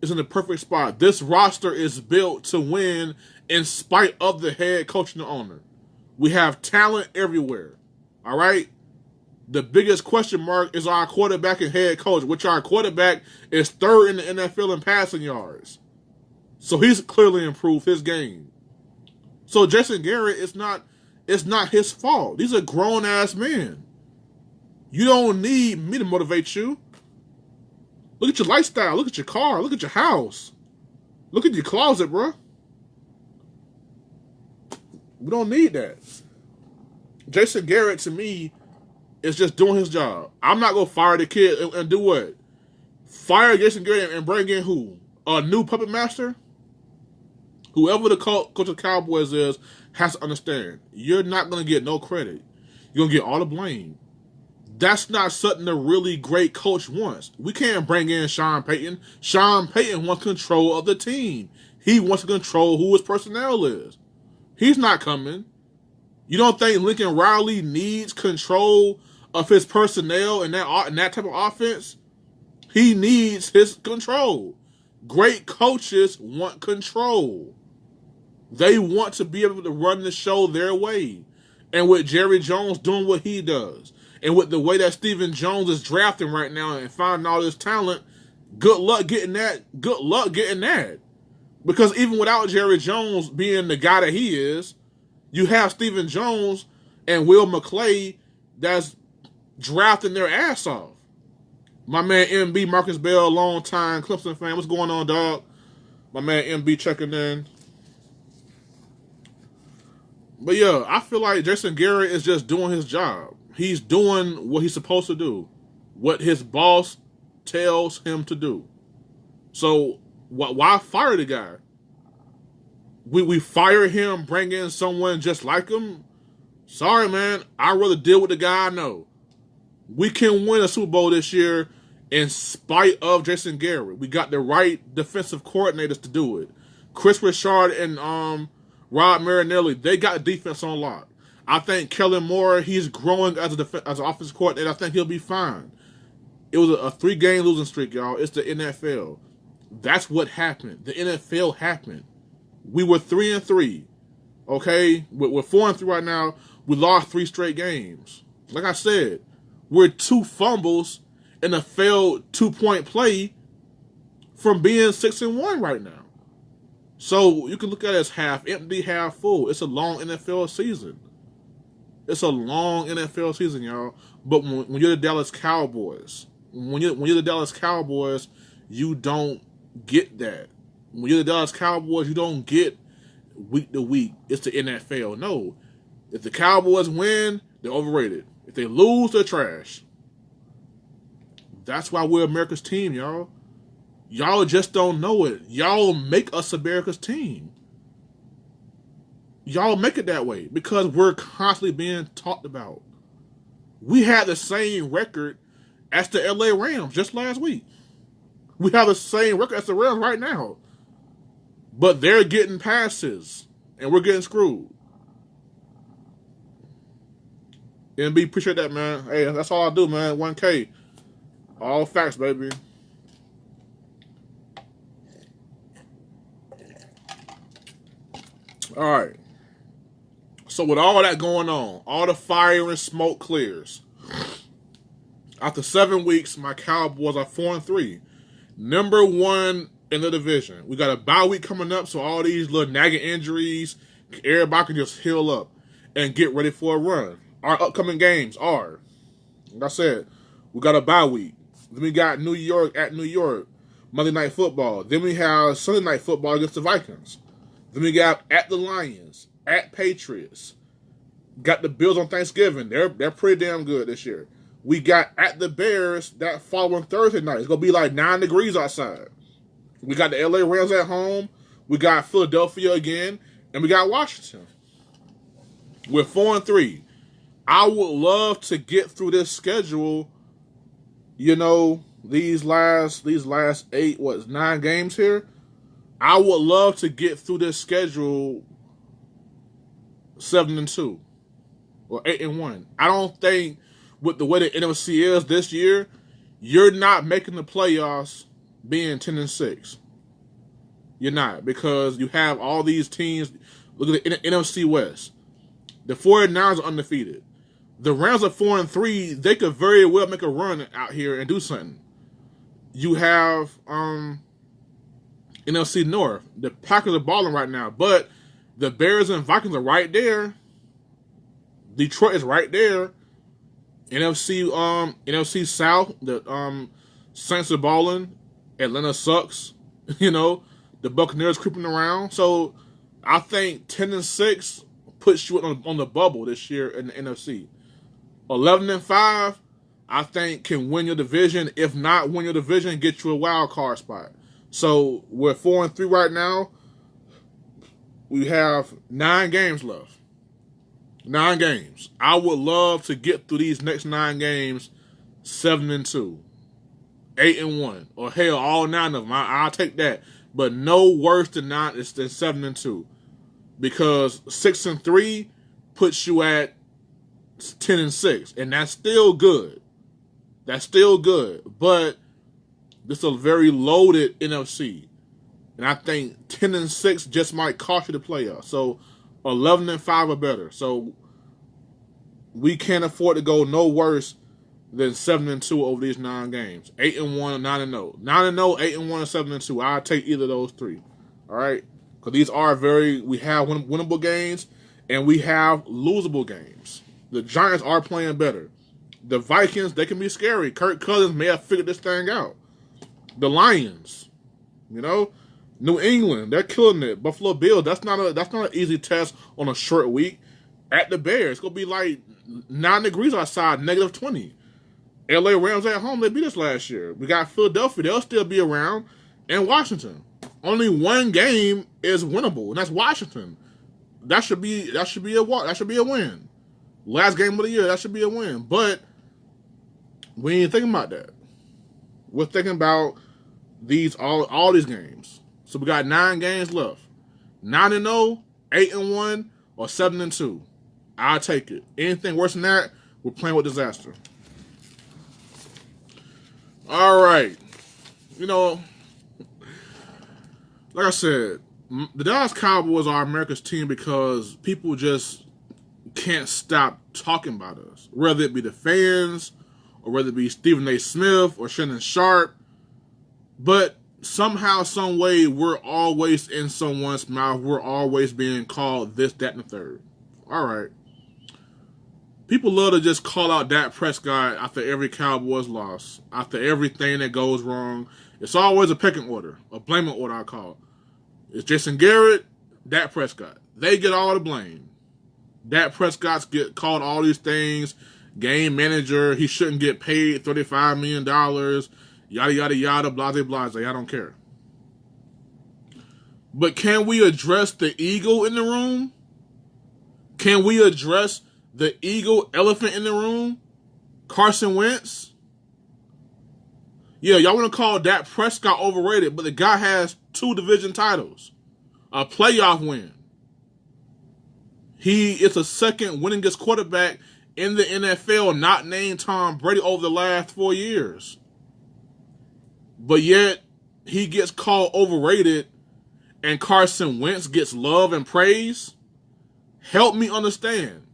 is in the perfect spot. This roster is built to win in spite of the head coach and the owner. We have talent everywhere. All right? The biggest question mark is our quarterback and head coach, which our quarterback is 3rd in the NFL in passing yards. So he's clearly improved his game. So Jason Garrett, it's not his fault. These are grown-ass men. You don't need me to motivate you. Look at your lifestyle. Look at your car. Look at your house. Look at your closet, bro. We don't need that. Jason Garrett, to me, is just doing his job. I'm not going to fire the kid and do what? Fire Jason Garrett and bring in who? A new puppet master? Whoever the coach of the Cowboys is has to understand. You're not going to get no credit. You're going to get all the blame. That's not something a really great coach wants. We can't bring in Sean Payton. Sean Payton wants control of the team. He wants to control who his personnel is. He's not coming. You don't think Lincoln Riley needs control of his personnel in that type of offense? He needs his control. Great coaches want control. They want to be able to run the show their way. And with Jerry Jones doing what he does, and with the way that Stephen Jones is drafting right now and finding all this talent, good luck getting that. Good luck getting that. Because even without Jerry Jones being the guy that he is, you have Stephen Jones and Will McClay that's drafting their ass off. My man MB, Marcus Bell, long-time Clemson fan. What's going on, dog? My man MB checking in. But yeah, I feel like Jason Garrett is just doing his job. He's doing what he's supposed to do. What his boss tells him to do. So why fire the guy? We fire him, bring in someone just like him? Sorry, man. I'd rather deal with the guy I know. We can win a Super Bowl this year in spite of Jason Garrett. We got the right defensive coordinators to do it. Chris Richard and Rod Marinelli, they got defense on lock. I think Kellen Moore, he's growing as an offensive coordinator. I think he'll be fine. It was a 3-game losing streak, y'all. It's the NFL. That's what happened. The NFL happened. We were 3-3. Okay? We're 4-3 right now. We lost 3 straight games. Like I said, we're 2 fumbles and a failed 2-point play from being 6-1 right now. So you can look at it as half empty, half full. It's a long NFL season. It's a long NFL season, y'all. But when you're the Dallas Cowboys, when you're the Dallas Cowboys, you don't get that. When you're the Dallas Cowboys, you don't get week to week. It's the NFL. No. If the Cowboys win, they're overrated. If they lose, they're trash. That's why we're America's team, y'all. Y'all just don't know it. Y'all make us America's team. Y'all make it that way because we're constantly being talked about. We had the same record as the LA Rams just last week. We have the same record as the Rams right now. But they're getting passes, and we're getting screwed. NB, appreciate that, man. Hey, that's all I do, man. 1K. All facts, baby. All right. So with all that going on, all the fire and smoke clears. After 7 weeks, my Cowboys are 4-3. Number 1 in the division. We got a bye week coming up, so all these little nagging injuries, everybody can just heal up and get ready for a run. Our upcoming games are, like I said, we got a bye week. Then we got New York at New York, Monday Night Football. Then we have Sunday Night Football against the Vikings. Then we got at the Lions, at Patriots. Got the Bills on Thanksgiving. They're pretty damn good this year. We got at the Bears that following Thursday night. It's going to be like 9 degrees outside. We got the LA Rams at home. We got Philadelphia again. And we got Washington. We're 4-3. I would love to get through this schedule, you know, these last 9 games here. I would love to get through this schedule 7-2 or 8-1. I don't think with the way the NFC is this year, you're not making the playoffs being 10-6. You're not, because you have all these teams. Look at the NFC West. The 49ers are undefeated. The Rams are 4-3. They could very well make a run out here and do something. You have NFC North. The Packers are balling right now, but the Bears and Vikings are right there. Detroit is right there. NFC South. The Saints are balling. Atlanta sucks. You know, the Buccaneers creeping around. So I think 10-6 puts you on the bubble this year in the NFC. 11-5, I think, can win your division. If not win your division, get you a wild card spot. So we're 4-3 right now. We have 9 games left. 9 games. I would love to get through these next 9 games 7-2, 8-1, or hell, all 9 of them. I'll take that, but no worse than 7-2, because 6-3 puts you at 10-6, and that's still good. That's still good, but this is a very loaded NFC, and I think 10-6 just might cost you the playoffs. So 11-5 or better. So we can't afford to go no worse than 7-2 over these 9 games. 8-1 or 9-0. 9-0, 8-1 or 7-2. I'll take either of those 3. All right, because these are we have winnable games and we have losable games. The Giants are playing better. The Vikings, they can be scary. Kirk Cousins may have figured this thing out. The Lions, you know, New England, they're killing it. Buffalo Bills, that's not an easy test on a short week. At the Bears, it's gonna be like 9 degrees outside, -20. LA Rams at home, they beat us last year. We got Philadelphia, they'll still be around, and Washington. Only 1 game is winnable, and that's Washington. That should be a win. Last game of the year, that should be a win. But we ain't thinking about that. We're thinking about all these games. So we got 9 games left. 9-0, 8-1, or 7-2. I'll take it. Anything worse than that, we're playing with disaster. All right. You know, like I said, the Dallas Cowboys are America's team because people just can't stop talking about us. Whether it be the fans, or whether it be Stephen A. Smith or Shannon Sharp. But somehow, some way, we're always in someone's mouth. We're always being called this, that, and the third. All right. People love to just call out Dak Prescott after every Cowboys loss, after everything that goes wrong. It's always a pecking order, a blaming order, I call it. It's Jason Garrett, Dak Prescott. They get all the blame. Dak Prescott's get called all these things. Game manager, he shouldn't get paid $35 million. Yada, yada, yada, blase, blase. I don't care. But can we address the ego in the room? Can we address the ego elephant in the room? Carson Wentz? Yeah, y'all want to call Dak Prescott overrated, but the guy has 2 division titles. A playoff win. He is the second winningest quarterback in the NFL, not named Tom Brady, over the last 4 years. But yet, he gets called overrated and Carson Wentz gets love and praise. Help me understand.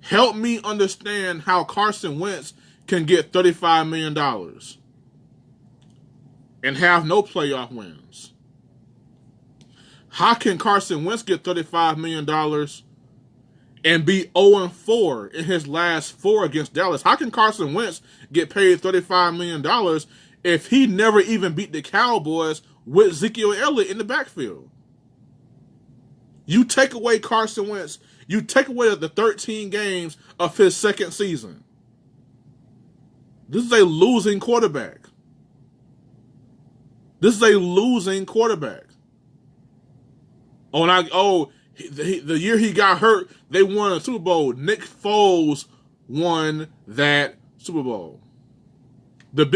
Help me understand how Carson Wentz can get $35 million and have no playoff wins. How can Carson Wentz get $35 million and be 0-4 in his last 4 against Dallas? How can Carson Wentz get paid $35 million if he never even beat the Cowboys with Ezekiel Elliott in the backfield? You take away Carson Wentz, you take away the 13 games of his second season. This is a losing quarterback. This is a losing quarterback. The year he got hurt, they won a Super Bowl. Nick Foles won that Super Bowl. That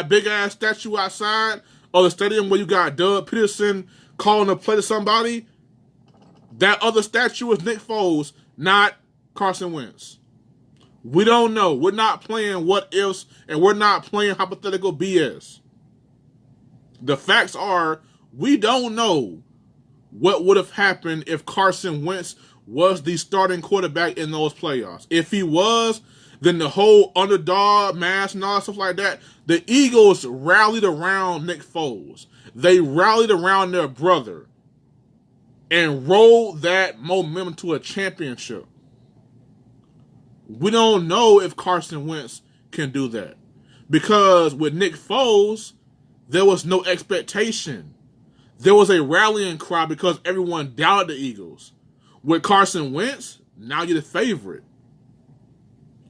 big ass statue outside of the stadium where you got Doug Peterson calling a play to somebody, that other statue is Nick Foles, not Carson Wentz. We don't know. We're not playing what ifs, and we're not playing hypothetical BS. The facts are, we don't know what would have happened if Carson Wentz was the starting quarterback in those playoffs. If he was, then the whole underdog mask and all stuff like that, the Eagles rallied around Nick Foles. They rallied around their brother and rolled that momentum to a championship. We don't know if Carson Wentz can do that. Because with Nick Foles, there was no expectation. There was a rallying cry because everyone doubted the Eagles. With Carson Wentz, now you're the favorite.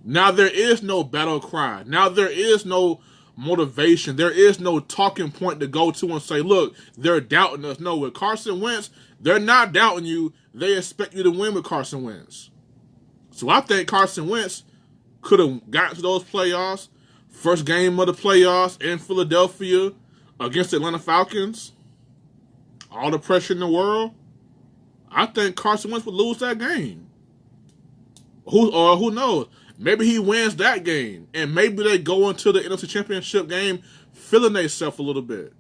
Now there is no battle cry. Now there is no motivation. There is no talking point to go to and say, look, they're doubting us. No, with Carson Wentz, they're not doubting you. They expect you to win with Carson Wentz. So I think Carson Wentz could have gotten to those playoffs. First game of the playoffs in Philadelphia against the Atlanta Falcons. All the pressure in the world. I think Carson Wentz would lose that game. Who knows? Maybe he wins that game. And maybe they go into the NFC Championship game feeling themselves a little bit.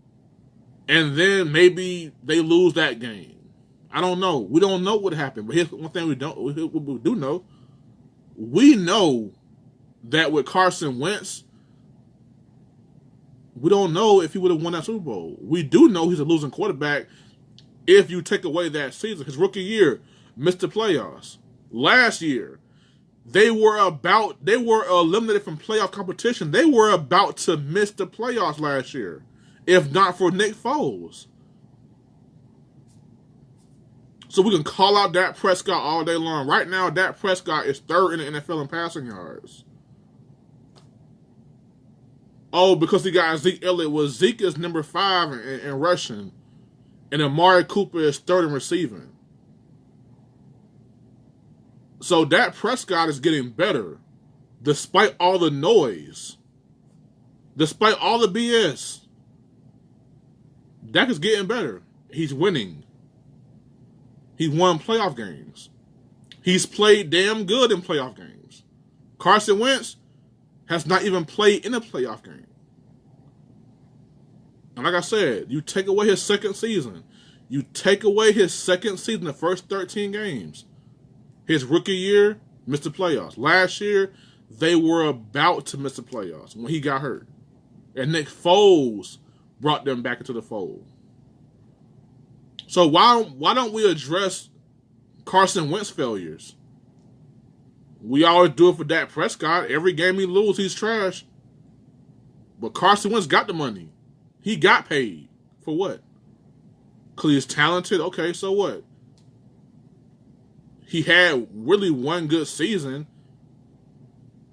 And then maybe they lose that game. I don't know. We don't know what happened. But here's one thing we do know. We know that with Carson Wentz, we don't know if he would have won that Super Bowl. We do know he's a losing quarterback if you take away that season. His rookie year, missed the playoffs. Last year, they were eliminated from playoff competition. They were about to miss the playoffs last year, if not for Nick Foles. So we can call out Dak Prescott all day long. Right now, Dak Prescott is third in the NFL in passing yards. Oh, because he got Zeke Elliott. Well, Zeke is number 5 in rushing, and Amari Cooper is third in receiving. So Dak Prescott is getting better, despite all the noise, despite all the BS. Dak is getting better. He's winning. He won playoff games. He's played damn good in playoff games. Carson Wentz has not even played in a playoff game. And like I said, you take away his second season. You take away his second season, the first 13 games. His rookie year, missed the playoffs. Last year, they were about to miss the playoffs when he got hurt. And Nick Foles brought them back into the fold. So why don't we address Carson Wentz failures? We always do it for Dak Prescott. Every game he loses, he's trash. But Carson Wentz got the money. He got paid. For what? Because he's talented? Okay, so what? He had really one good season.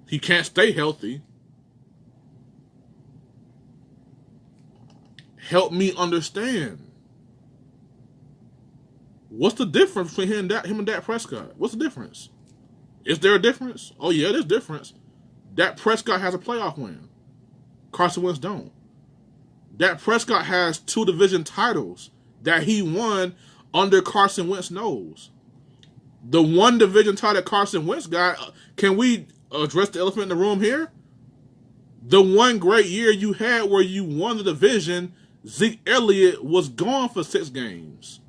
He can't stay healthy. Help me understand. What's the difference between him and Dak Prescott? What's the difference? Is there a difference? Oh, yeah, there's a difference. Dak Prescott has a playoff win. Carson Wentz don't. Dak Prescott has 2 division titles that he won under Carson Wentz's nose. The 1 division title that Carson Wentz got, can we address the elephant in the room here? The one great year you had where you won the division, Zeke Elliott was gone for 6 games.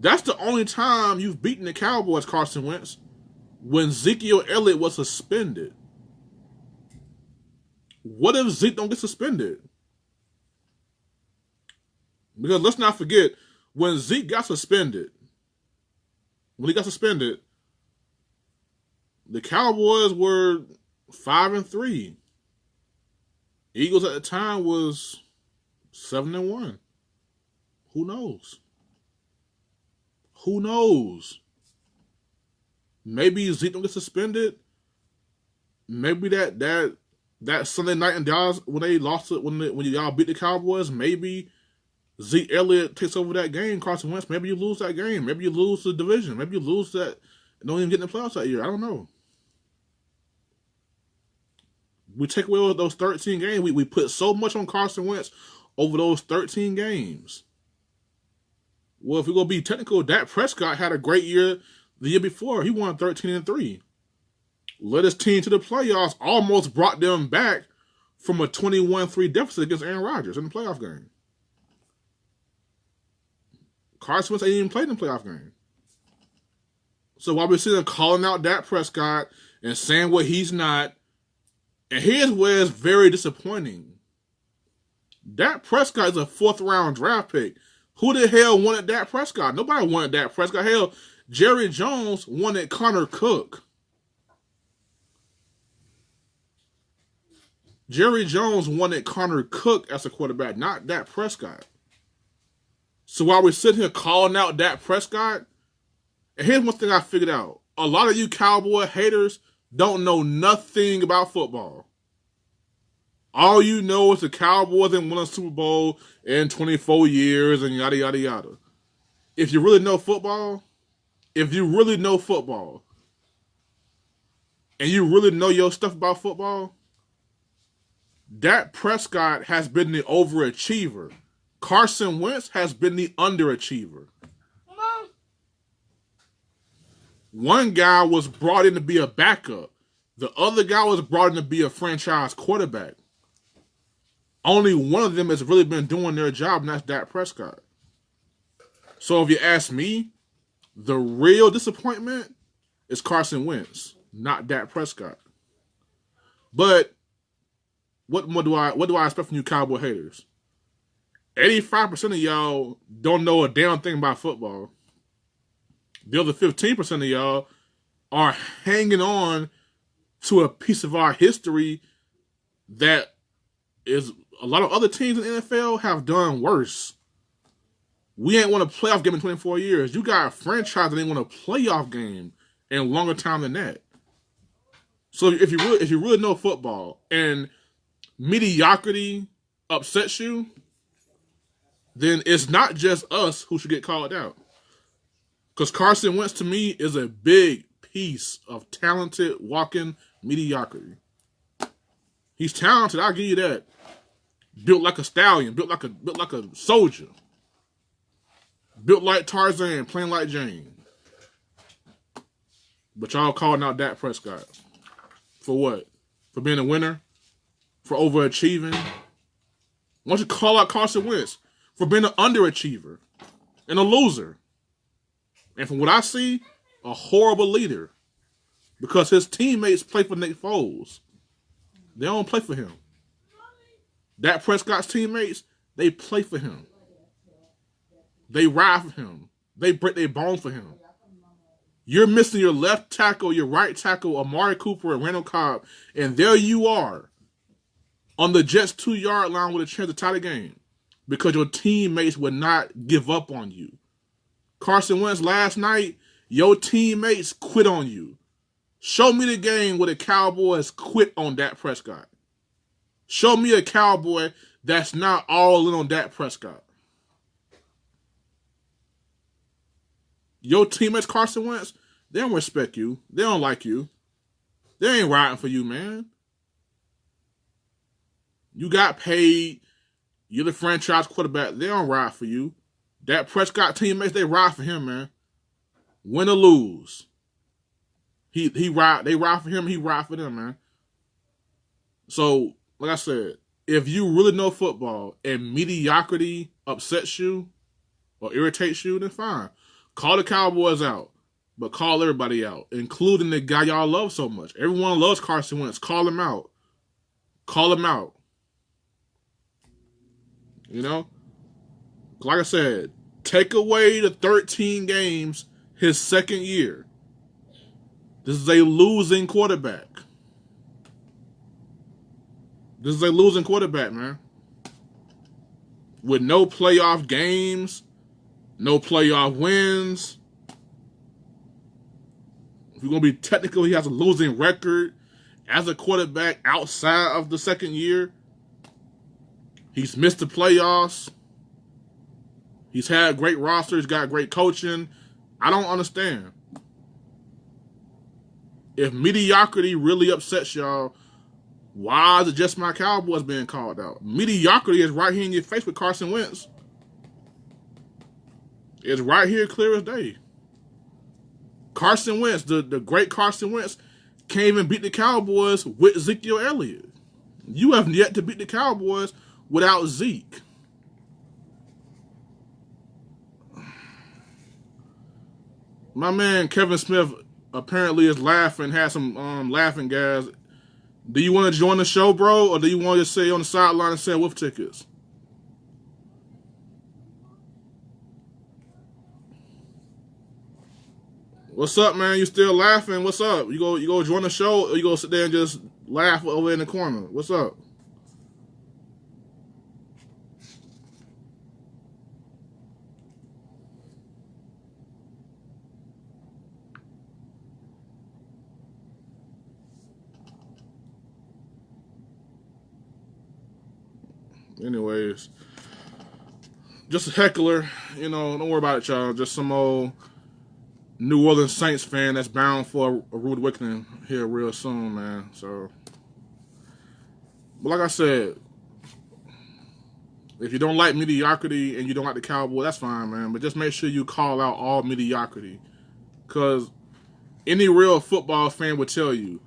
That's the only time you've beaten the Cowboys, Carson Wentz, when Ezekiel Elliott was suspended. What if Zeke don't get suspended? Because let's not forget, when Zeke got suspended, the Cowboys were 5-3. Eagles at the time was 7-1. Who knows? Who knows? Maybe Zeke don't get suspended. Maybe that Sunday night in Dallas when they lost it, when y'all beat the Cowboys, maybe Zeke Elliott takes over that game. Carson Wentz, maybe you lose that game. Maybe you lose the division. Maybe you lose that. Don't even get in the playoffs that year. I don't know. We take away those 13 games. We put so much on Carson Wentz over those 13 games. Well, if we're going to be technical, Dak Prescott had a great year the year before. He won 13-3. Led his team to the playoffs, almost brought them back from a 21-3 deficit against Aaron Rodgers in the playoff game. Carson Wentz ain't even played in the playoff game. So while we're sitting there calling out Dak Prescott and saying what he's not, and here's where it's very disappointing. Dak Prescott is a 4th-round draft pick. Who the hell wanted Dak Prescott? Nobody wanted Dak Prescott. Hell, Jerry Jones wanted Connor Cook. Jerry Jones wanted Connor Cook as a quarterback, not Dak Prescott. So while we're sitting here calling out Dak Prescott, and here's one thing I figured out. A lot of you Cowboy haters don't know nothing about football. All you know is the Cowboys didn't win a Super Bowl in 24 years and yada, yada, yada. If you really know football, and you really know your stuff about football, Dak Prescott has been the overachiever. Carson Wentz has been the underachiever. One guy was brought in to be a backup. The other guy was brought in to be a franchise quarterback. Only one of them has really been doing their job, and that's Dak Prescott. So if you ask me, the real disappointment is Carson Wentz, not Dak Prescott. But what do I expect from you Cowboy haters? 85% of y'all don't know a damn thing about football. The other 15% of y'all are hanging on to a piece of our history that is a lot of other teams in the NFL have done worse. We ain't won a playoff game in 24 years. You got a franchise that ain't won a playoff game in longer time than that. So if you really know football and mediocrity upsets you, then it's not just us who should get called out. Because Carson Wentz, to me, is a big piece of talented walking mediocrity. He's talented, I'll give you that. Built like a stallion, built like a soldier. Built like Tarzan, playing like Jane. But y'all calling out Dak Prescott. For what? For being a winner? For overachieving? Why don't you call out Carson Wentz for being an underachiever and a loser? And from what I see, a horrible leader. Because his teammates play for Nick Foles. They don't play for him. Dak Prescott's teammates, they play for him. They ride for him. They break their bones for him. You're missing your left tackle, your right tackle, Amari Cooper and Randall Cobb, and there you are on the Jets' 2-yard line with a chance to tie the game because your teammates would not give up on you. Carson Wentz last night, your teammates quit on you. Show me the game where the Cowboys quit on Dak Prescott. Show me a Cowboy that's not all in on Dak Prescott. Your teammates, Carson Wentz, they don't respect you. They don't like you. They ain't riding for you, man. You got paid. You're the franchise quarterback. They don't ride for you. Dak Prescott teammates, they ride for him, man. Win or lose. They ride for him, he ride for them, man. So, like I said, if you really know football and mediocrity upsets you or irritates you, then fine. Call the Cowboys out, but call everybody out, including the guy y'all love so much. Everyone loves Carson Wentz. Call him out. Call him out. You know? Like I said, take away the 13 games his second year. This is a losing quarterback. This is a losing quarterback, man. With no playoff games, no playoff wins. If we're going to be technical, he has a losing record as a quarterback outside of the second year. He's missed the playoffs. He's had great rosters, got great coaching. I don't understand. If mediocrity really upsets y'all, why is it just my Cowboys being called out? Mediocrity is right here in your face with Carson Wentz. It's right here clear as day. Carson Wentz, the great Carson Wentz, can't even beat the Cowboys with Ezekiel Elliott. You have yet to beat the Cowboys without Zeke. My man Kevin Smith apparently is laughing, has some laughing gas. Do you want to join the show, bro, or do you want to stay on the sideline and sell wolf tickets? What's up, man? You still laughing? What's up? You go join the show, or you go sit there and just laugh over in the corner? What's up? Anyways, just a heckler, you know, don't worry about it, y'all. Just some old New Orleans Saints fan that's bound for a rude awakening here real soon, man. So, but like I said, if you don't like mediocrity and you don't like the Cowboys, that's fine, man. But just make sure you call out all mediocrity. Because any real football fan would tell you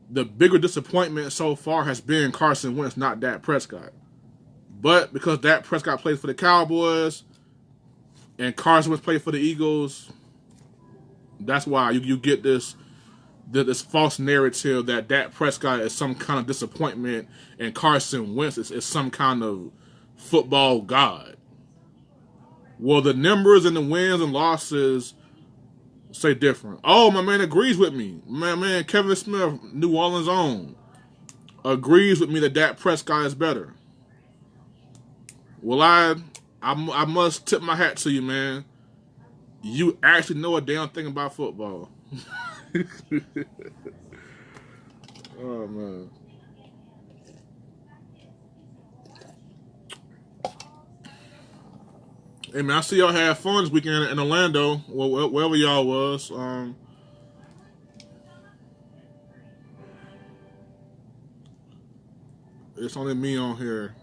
the bigger disappointment so far has been Carson Wentz, not Dak Prescott. But because Dak Prescott plays for the Cowboys and Carson Wentz plays for the Eagles, that's why you get this false narrative that Dak Prescott is some kind of disappointment and Carson Wentz is some kind of football god. Well, the numbers and the wins and losses say different. Oh, my man agrees with me. My man Kevin Smith, New Orleans own, agrees with me that Dak Prescott is better. Well, I must tip my hat to you, man. You actually know a damn thing about football. Oh, man. Hey, man, I see y'all had fun this weekend in Orlando, wherever y'all was. It's only me on here.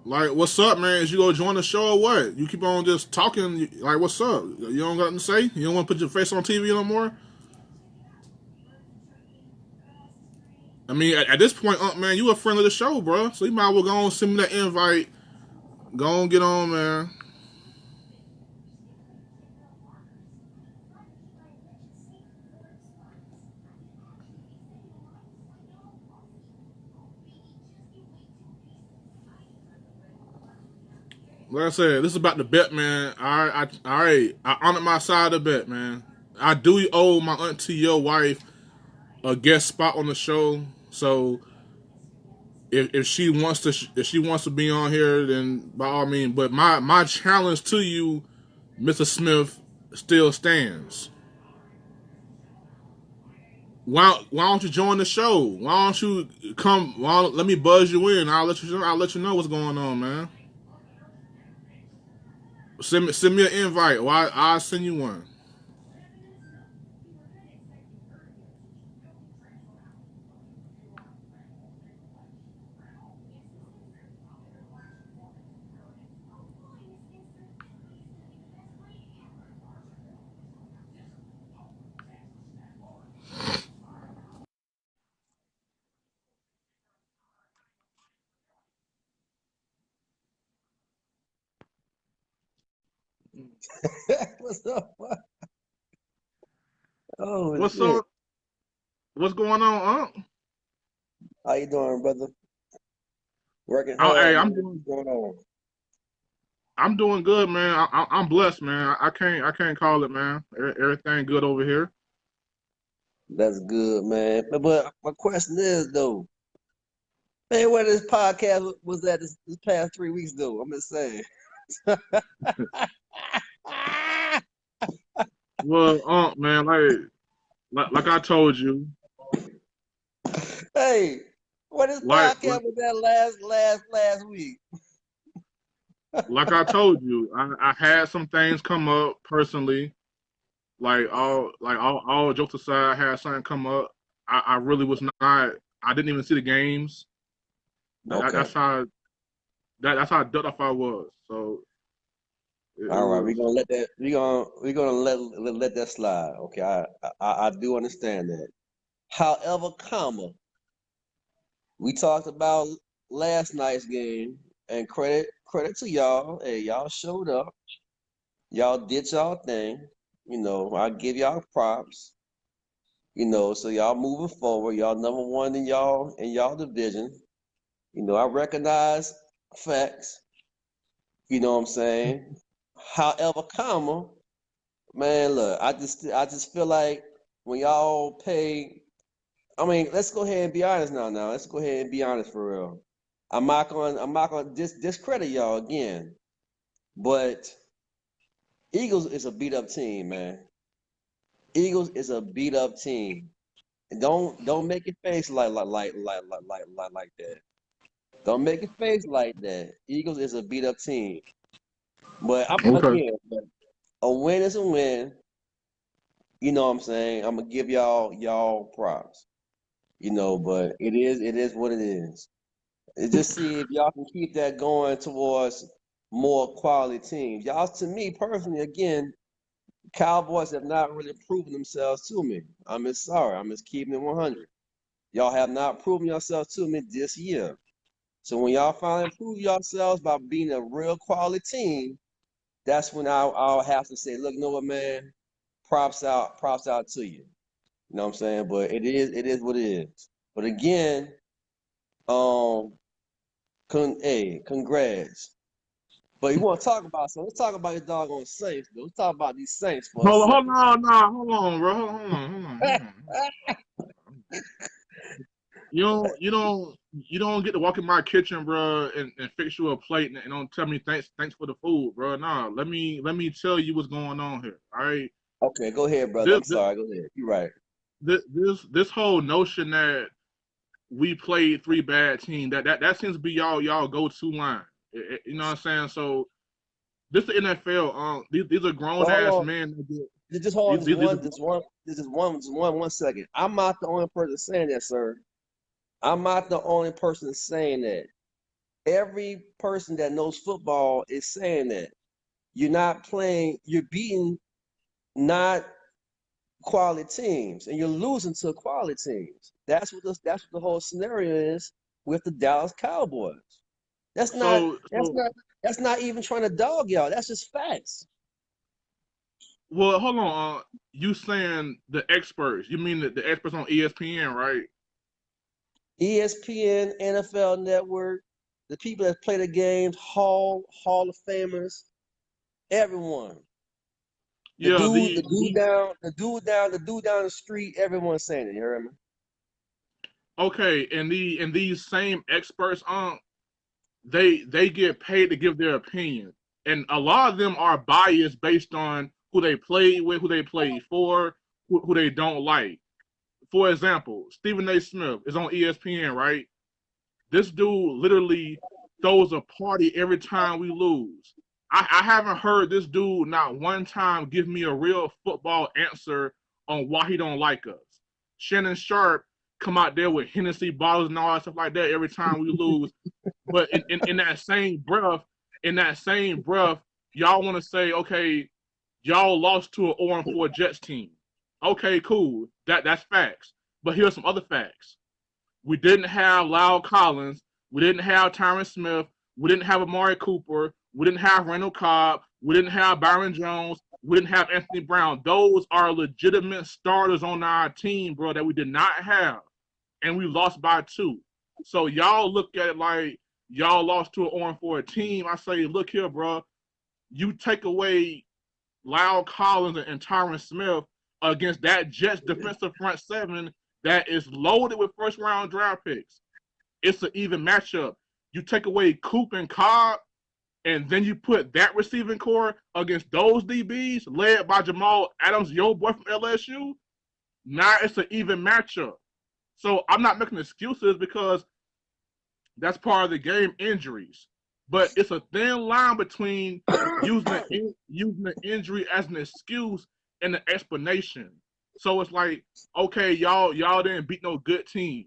Like, what's up, man? Is you gonna join the show or what? You keep on just talking. Like, what's up? You don't got nothing to say? You don't want to put your face on TV no more? I mean, at this point, man, you a friend of the show, bro. So you might as well go on send me that invite. Go on, get on, man. Like I said, this is about the bet, man. All right. I honored my side of the bet, man. I do owe my auntie, your wife, a guest spot on the show. So if she wants to be on here, then by all means. But my challenge to you, Mr. Smith, still stands. Why don't you join the show? Why don't you come? Let me buzz you in. I'll let you know what's going on, man. Send me an invite, or I'll send you one. What's up? Oh What's shit! up? What's going on, Unc? How you doing, brother? Working hard, Hey, man. What's going on? I'm doing good, man. I'm blessed, man. I can't call it, man. Everything good over here. That's good, man. But my question is though, man, where this podcast was at this past 3 weeks though? I'm just saying. Well, Unc, man, like I told you, Hey, where this like like podcast was at last week? like I told you, I had some things come up personally. All jokes aside, I had something come up. I really was not. I didn't even see the games. Okay. That's how that's how ducked off I was. So it All right, we're was gonna let that we're gonna let that slide. Okay, I do understand that. However, we talked about last night's game, and credit to y'all. Hey, y'all showed up. Y'all did y'all thing. I give y'all props. So y'all moving forward. Y'all number one in y'all division. I recognize facts. You know what I'm saying? However, man, look, I just feel like when y'all pay. I mean, let's go ahead and be honest now. Let's go ahead and be honest for real. I'm not gonna discredit y'all again, but Eagles is a beat up team, man. Eagles is a beat up team. And don't make your face like that. Don't make your face like that. Eagles is a beat up team. But okay. again, a win is a win. You know what I'm saying? I'm gonna give y'all props. But it is what it is. Just see if y'all can keep that going towards more quality teams. Y'all, to me personally, again, Cowboys have not really proven themselves to me. I'm just sorry. I'm just keeping it 100. Y'all have not proven yourselves to me this year. So when y'all finally prove yourselves by being a real quality team, that's when I'll have to say, look, you know what, man, props out to you. You know what I'm saying? But it is what it is. But again, um, hey, congrats. But you want to talk about something? Let's talk about your doggone Saints. Though. Let's talk about these Saints for a Hold second. on, nah, hold on, bro. Hold on. You don't get to walk in my kitchen, bro, and fix you a plate and don't tell me thanks for the food, bro. Nah, let me tell you what's going on here. All right, Okay, go ahead, brother. this I'm sorry. Go ahead. You're right. this whole notion that we played three bad teams that seems to be y'all go to line. You know what I'm saying? So this the NFL. These are grown Well, hold ass on. men. Just hold on. These, these, these, One second. I'm not the only person saying that, sir. I'm not the only person saying that. Every person that knows football is saying that. You're not playing. You're beating not quality teams, and you're losing to quality teams. That's what the whole scenario is with the Dallas Cowboys. That's not so that's so not that's not even trying to dog y'all. That's just facts. well, hold on. You saying the experts? You mean the experts on ESPN, right? ESPN, NFL Network. the people that play the games, Hall of Famers, everyone. The Yeah, dude, the dude down the street, everyone's saying it. You heard me? okay, and these same experts on they get paid to give their opinion, and a lot of them are biased based on who they play with, who they play for, who they don't like. For example, Stephen A. Smith is on ESPN, right? This dude literally throws a party every time we lose. I haven't heard this dude not one time give me a real football answer on why he don't like us. Shannon Sharp come out there with Hennessy bottles and all that stuff like that every time we lose. But in that same breath, y'all want to say, okay, y'all lost to an 0-4 Jets team. Okay, cool. That's facts. But here's some other facts. We didn't have Lyle Collins. We didn't have Tyron Smith. We didn't have Amari Cooper. We didn't have Randall Cobb. We didn't have Byron Jones. We didn't have Anthony Brown. Those are legitimate starters on our team, bro, that we did not have. And we lost by 2. So y'all look at it like y'all lost to an 0-4 team. I say, look here, bro. You take away Lyle Collins and Tyron Smith against that Jets defensive front 7 that is loaded with first-round draft picks. It's an even matchup. You take away Coop and Cobb, and then you put that receiving core against those DBs led by Jamal Adams, your boy from LSU. Now it's an even matchup. So I'm not making excuses because that's part of the game, injuries. But it's a thin line between using an injury as an excuse and an explanation. So it's like, okay, y'all didn't beat no good team.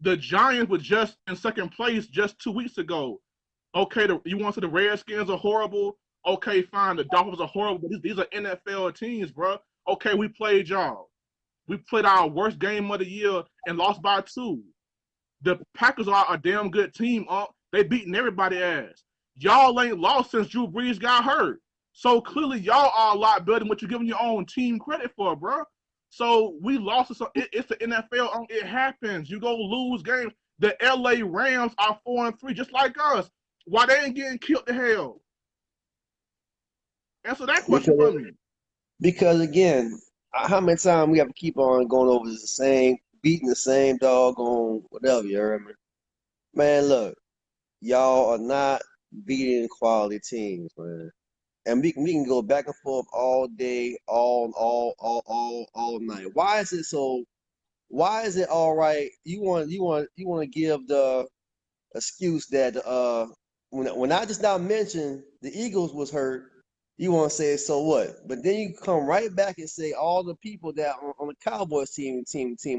The Giants were just in second place just 2 weeks ago. Okay, you want to say the Redskins are horrible? Okay, fine. The Dolphins are horrible, but these are NFL teams, bro. Okay, we played y'all. We played our worst game of the year and lost by 2. The Packers are a damn good team. They beating everybody ass. Y'all ain't lost since Drew Brees got hurt. So clearly y'all are a lot better than what you're giving your own team credit for, bro. So we lost. So it's the NFL. It happens. You go lose games. The LA Rams are 4-3, just like us. Why they ain't getting killed to hell? Answer that question for me. Because again, how many times we have to keep on going over the same, beating the same doggone whatever, you heard me? Man, look, y'all are not beating quality teams, man. And we can go back and forth all day, all night. Why is it all right? You want to give the excuse that when I just now mentioned the Eagles was hurt, you want to say so what? But then you come right back and say all the people that on the Cowboys team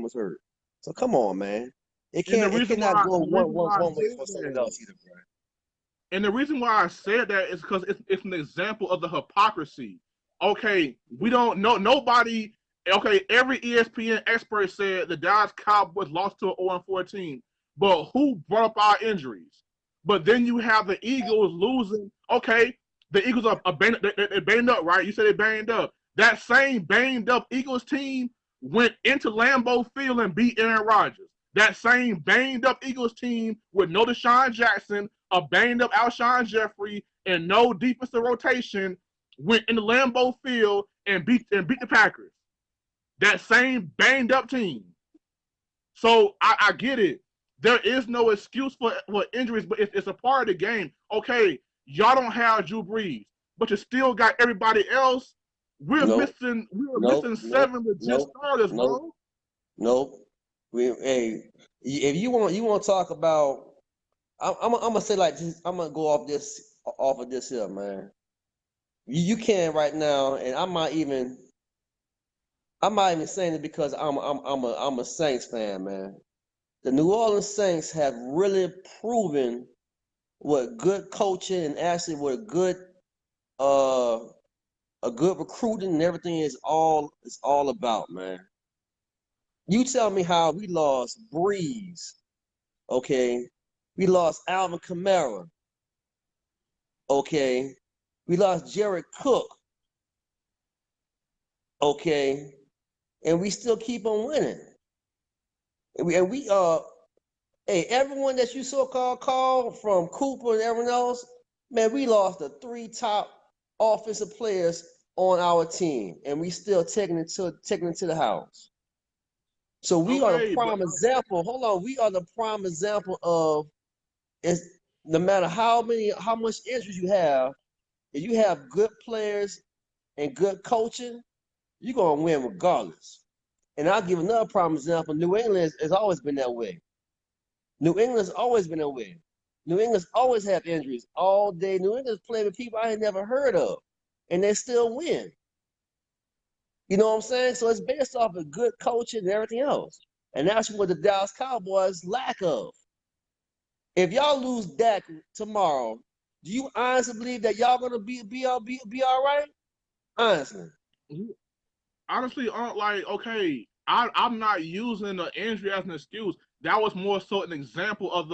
was hurt. So come on, man. It cannot go one way for someone else either, bro. And the reason why I said that is because it's an example of the hypocrisy. Okay, we don't know nobody. Okay, every ESPN expert said the Dallas Cowboys lost to an 0-4 team, but who brought up our injuries? But then you have the Eagles losing. Okay, the Eagles are they're banged up, right? You said they banged up. That same banged up Eagles team went into Lambeau Field and beat Aaron Rodgers. That same banged up Eagles team with no Deshaun Jackson, a banged up Alshon Jeffrey, and no defensive rotation went into Lambeau Field and beat the Packers. That same banged up team. So I get it. There is no excuse for injuries, but it's a part of the game. Okay, y'all don't have Drew Brees, but you still got everybody else. We're missing 7 legit starters, bro. Nope. Hey, if you want to talk about, I'm gonna say like this. I'm gonna go off of this here, man. You can right now, and I'm not even saying it because I'm a Saints fan, man. The New Orleans Saints have really proven what good coaching and actually what a good recruiting and everything is all about, man. You tell me how we lost Breeze, okay? We lost Alvin Kamara, okay? We lost Jared Cook, okay? And we still keep on winning. And we Hey, everyone that you so-called called from Cooper and everyone else, man, we lost the 3 top offensive players on our team, and we still taking it to the house. So we are the Okay, but prime example. Hold on, we are the prime example of is no matter how much injuries you have, if you have good players and good coaching, you're gonna win regardless. And I'll give another prime example. New England has always been that way. New England's always been that way. New England's always have injuries all day. New England's playing with people I ain't never heard of, and they still win. You know what I'm saying? So it's based off of good coaching and everything else. And that's what the Dallas Cowboys lack of. If y'all lose Dak tomorrow, do you honestly believe that y'all gonna be all right? Honestly. honestly, like, okay, I'm not using the injury as an excuse. That was more so an example of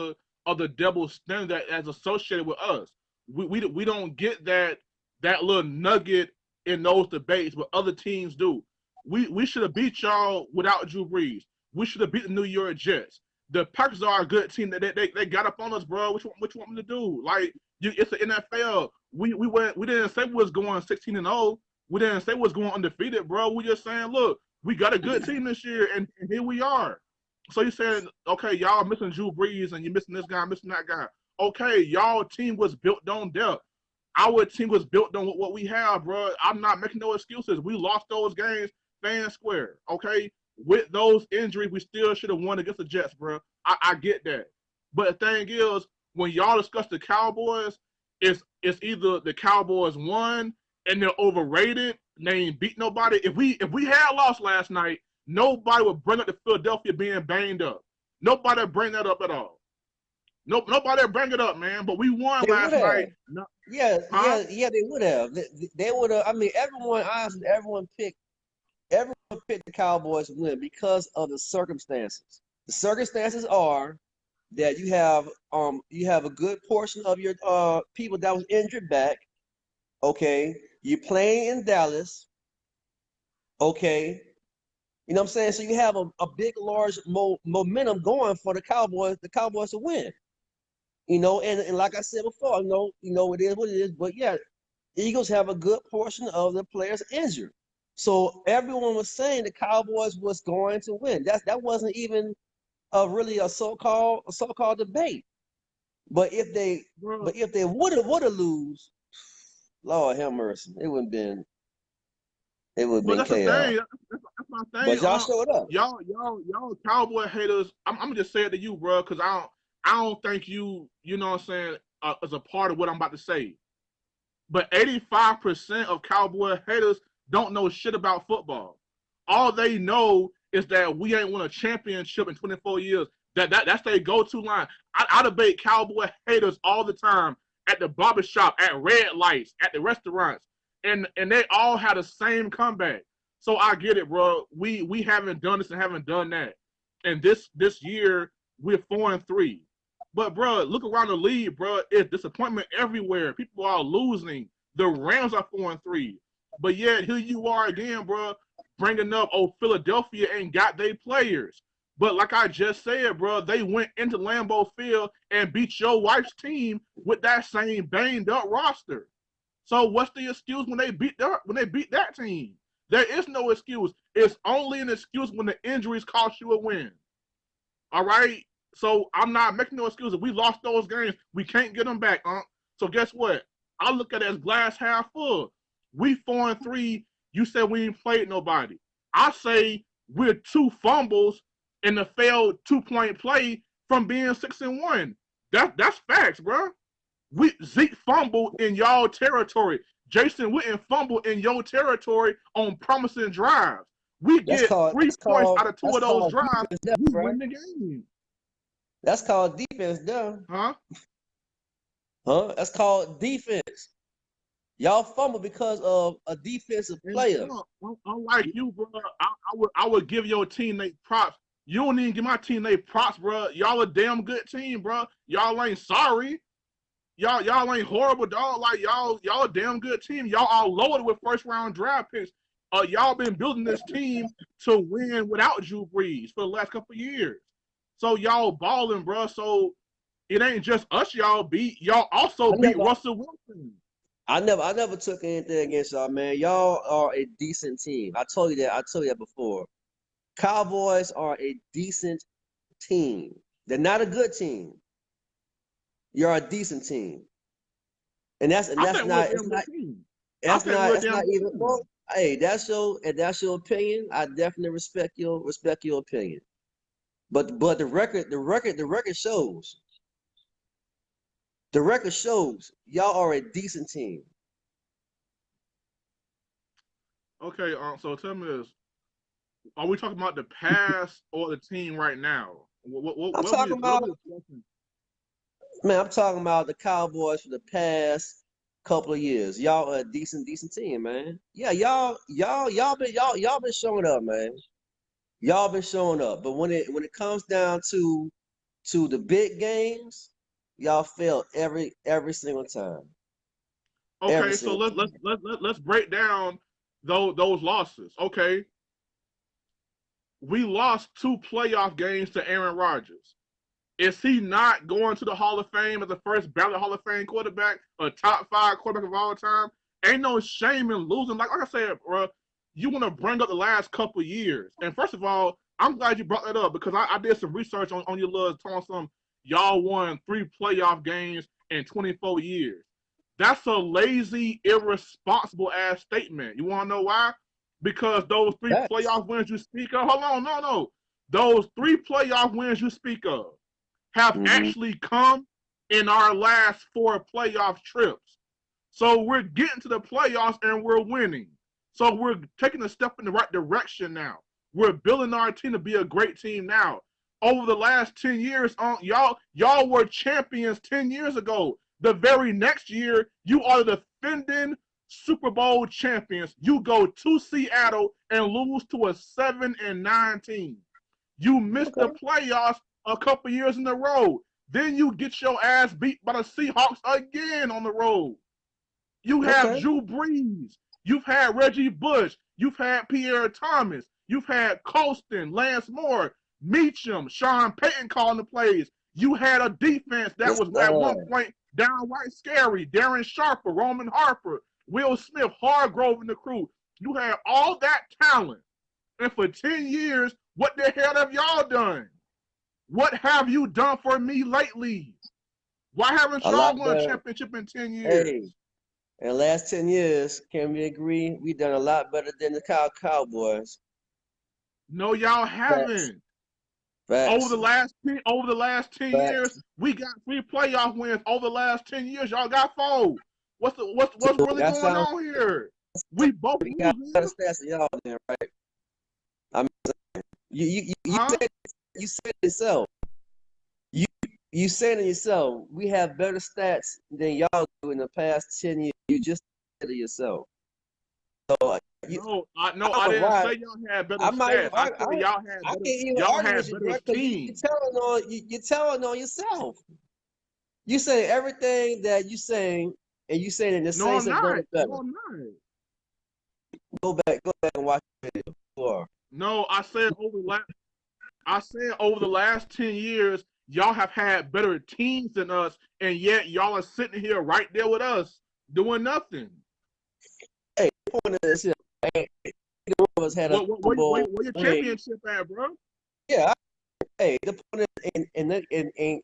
the double standard that as associated with us. We don't get that little nugget in those debates, but other teams do. We should have beat y'all without Drew Brees. We should have beat the New York Jets. The Packers are a good team. They got up on us, bro. What you want me to do? Like, it's the NFL. We didn't say we was going 16-0. We didn't say we was going undefeated, bro. We just saying, look, we got a good team this year, and here we are. So you saying, okay, y'all missing Drew Brees and you missing this guy, missing that guy. Okay, y'all team was built on depth. Our team was built on what we have, bro. I'm not making no excuses. We lost those games fair and square. Okay, with those injuries, we still should have won against the Jets, bro. I get that, but the thing is, when y'all discuss the Cowboys, it's either the Cowboys won and they're overrated, they ain't beat nobody. If we had lost last night, nobody would bring up the Philadelphia being banged up. Nobody would bring that up at all. Nobody would bring it up, man. But we won They would last have. night. No, Yeah, huh? they would have. They would have. I mean, everyone, honestly, everyone picked the Cowboys to win because of the circumstances. The circumstances are that you have a good portion of your people that was injured back. Okay, you're playing in Dallas. Okay, you know what I'm saying. So you have a big, large momentum going for the Cowboys. The Cowboys to win. You know, and like I said before, it is what it is. But yeah, Eagles have a good portion of the players injured. So everyone was saying the Cowboys was going to win. That wasn't even really a so-called debate. But Bro, if they would have lose, Lord have mercy, it would have but been that's the chaos. thing. That's my thing. But y'all showed up. Y'all Cowboy haters. I'm gonna just say it to you, bro, because I don't think you know what I'm saying, as a part of what I'm about to say. But 85% of Cowboy haters don't know shit about football. All they know is that we ain't won a championship in 24 years. That's their go-to line. I debate Cowboy haters all the time at the barbershop, at red lights, at the restaurants, and they all had the same comeback. So I get it, bro. We haven't done this and haven't done that. And this year we're 4-3. But bro, look around the league, bro. It's disappointment everywhere. People are losing. The Rams are 4-3. But yet here you are again, bro, bringing up, oh, Philadelphia ain't got their players. But like I just said, bro, they went into Lambeau Field and beat your wife's team with that same banged up roster. So what's the excuse when they beat that team? There is no excuse. It's only an excuse when the injuries cost you a win. All right. So I'm not making no excuses. We lost those games. We can't get them back. So guess what? I look at it as glass half full. We 4-3. You said we ain't played nobody. I say we're 2 fumbles in the failed 2-point play from being 6-1. That's facts, bro. Zeke fumbled in y'all territory. Jason Witten fumbled in your territory on promising drives. We That's get called three that's points called out of two that's of those called drives. defense done, We right? win the game. That's called defense done. Huh? Huh? That's called defense. Y'all fumble because of a defensive And player. unlike you, bro, I would give your team they props. You don't even give my team they props, bro. Y'all a damn good team, bro. Y'all ain't sorry. Y'all ain't horrible, dog. Like y'all a damn good team. Y'all are loaded with first round draft picks. Y'all been building this team to win without Drew Brees for the last couple of years. So y'all balling, bro. So it ain't just us y'all beat. Y'all also I beat never, Russell Wilson. I never took anything against y'all, man. Y'all are a decent team. I told you that. I told you that before. Cowboys are a decent team. They're not a good team. You're a decent team, and I that's think we're a not. It's damn not. good team. I That's think not. we're a That's damn not good even. team. Well, hey, that's your opinion. I definitely respect your opinion. But the record shows. The record shows y'all are a decent team. Okay, so tell me this: are we talking about the past or the team right now? I'm What we talking about, discussing? man. I'm talking about the Cowboys for the past couple of years. Y'all are a decent team, man. Yeah, y'all been showing up, man. Y'all been showing up. But when it comes down to the big games, y'all fail every single time. Every Okay, so single time. let's break down those losses. Okay, we lost 2 playoff games to Aaron Rodgers. Is he not going to the Hall of Fame as the first ballot Hall of Fame quarterback, a top 5 quarterback of all time? Ain't no shame in losing. Like I said, bro, you want to bring up the last couple years. And first of all, I'm glad you brought that up because I did some research on your little telling some y'all won 3 playoff games in 24 years. That's a lazy, irresponsible ass statement. You want to know why? Because those three Facts. playoff wins you speak of, hold on, no. Those 3 playoff wins you speak of have Mm-hmm. actually come in our last 4 playoff trips. So we're getting to the playoffs and we're winning. So we're taking a step in the right direction now. We're building our team to be a great team now. Over the last 10 years, y'all were champions 10 years ago. The very next year, you are the defending Super Bowl champions. You go to Seattle and lose to a 7-9 team. You missed the Okay. playoffs a couple years in a row. Then you get your ass beat by the Seahawks again on the road. You have Okay. Drew Brees. You've had Reggie Bush. You've had Pierre Thomas. You've had Colston, Lance Moore, Meacham, Sean Payton calling the plays. You had a defense that Yes, was at sir. one point downright scary. Darren Sharper, Roman Harper, Will Smith, Hargrove, and the crew. You had all that talent. And for 10 years, what the hell have y'all done? What have you done for me lately? Why haven't A y'all lot won a better. championship in 10 years? Hey, in the last 10 years, can we agree we done a lot better than the Cowboys? No, y'all Facts. haven't. Facts. Over the last 10 years, Facts. we got 3 playoff wins. Over the last 10 years, y'all got 4. What's So really that going sounds on here? We both we got better losing, stats than y'all then, right? I mean, huh? you said it yourself. You you said it yourself. We have better stats than y'all do in the past 10 years. You just said it yourself. So you, No, I I'm didn't right. say y'all had better I'm not even. stats. I said I can't even y'all argue with had you, better bro, because team. you're telling on yourself. You say everything that you saying, and you saying the No, Saints I'm have done not. it better. No, I'm not. Go back and watch the video. Before. No, I said over the last 10 years, y'all have had better teams than us, and yet y'all are sitting here right there with us doing nothing. Hey, the point is, hey, neither one of us had a Super Bowl Where your ring. championship at, bro? Yeah, hey, the point is,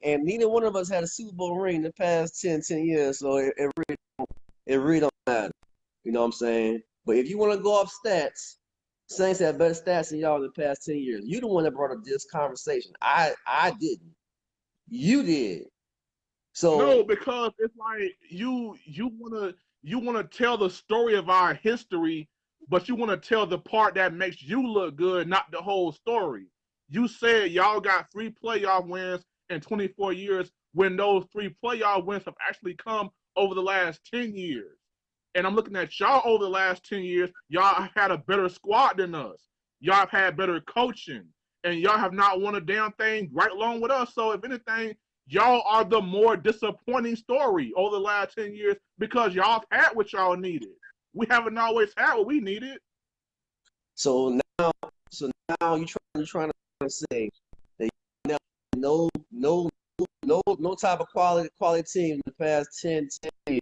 and neither one of us had a Super Bowl ring in the past 10 years, so it really don't matter. You know what I'm saying? But if you want to go off stats, Saints have better stats than y'all in the past 10 years. You the one that brought up this conversation. I didn't. You did. No, So because it's like you wanna tell the story of our history, but you wanna tell the part that makes you look good, not the whole story. You said y'all got 3 playoff wins in 24 years when those 3 playoff wins have actually come over the last 10 years. And I'm looking at y'all over the last 10 years, y'all have had a better squad than us. Y'all have had better coaching. And y'all have not won a damn thing right along with us. So if anything, y'all are the more disappointing story over the last 10 years because y'all have had what y'all needed. We haven't always had what we needed. so now so now you're trying to say that you never no type of quality team in the past 10 years.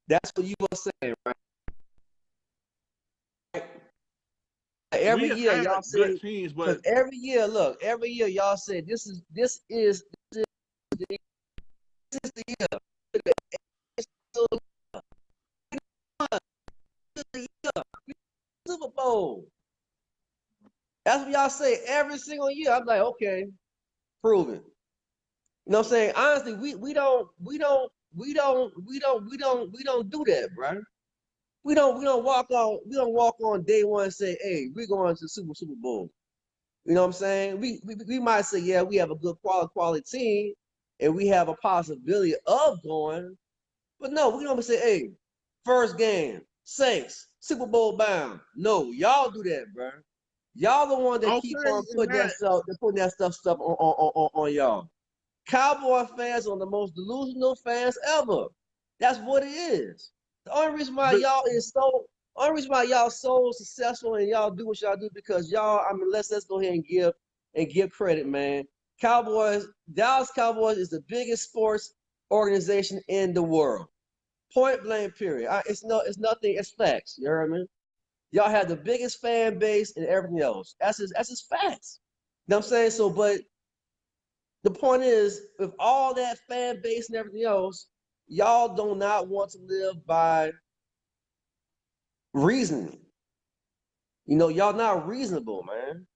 That's what you were saying, right? Every We have year had y'all good say, teams, because but every year y'all say this is the year. Super Bowl. That's what y'all say every single year. I'm like, okay, prove it. You know what I'm saying? Honestly, we don't do that, bro. We don't walk on day one and say, hey, we're going to Super Bowl. You know what I'm saying? We might say, yeah, we have a good quality team and we have a possibility of going, but no, we don't say, hey, first game, Saints, Super Bowl bound. No, y'all do that, bro. Y'all the one that keep okay, on in putting that that stuff on y'all. Cowboy fans are the most delusional fans ever. That's what it is. The only reason why but y'all so successful and y'all do what y'all do because y'all, I mean, let's go ahead and give credit, man. Dallas Cowboys is the biggest sports organization in the world. Point blank, period. It's nothing, it's facts. You heard me? Y'all have the biggest fan base and everything else. That's just facts. You know what I'm saying? So, but the point is, with all that fan base and everything else, y'all do not want to live by reasoning. You know, y'all not reasonable, man.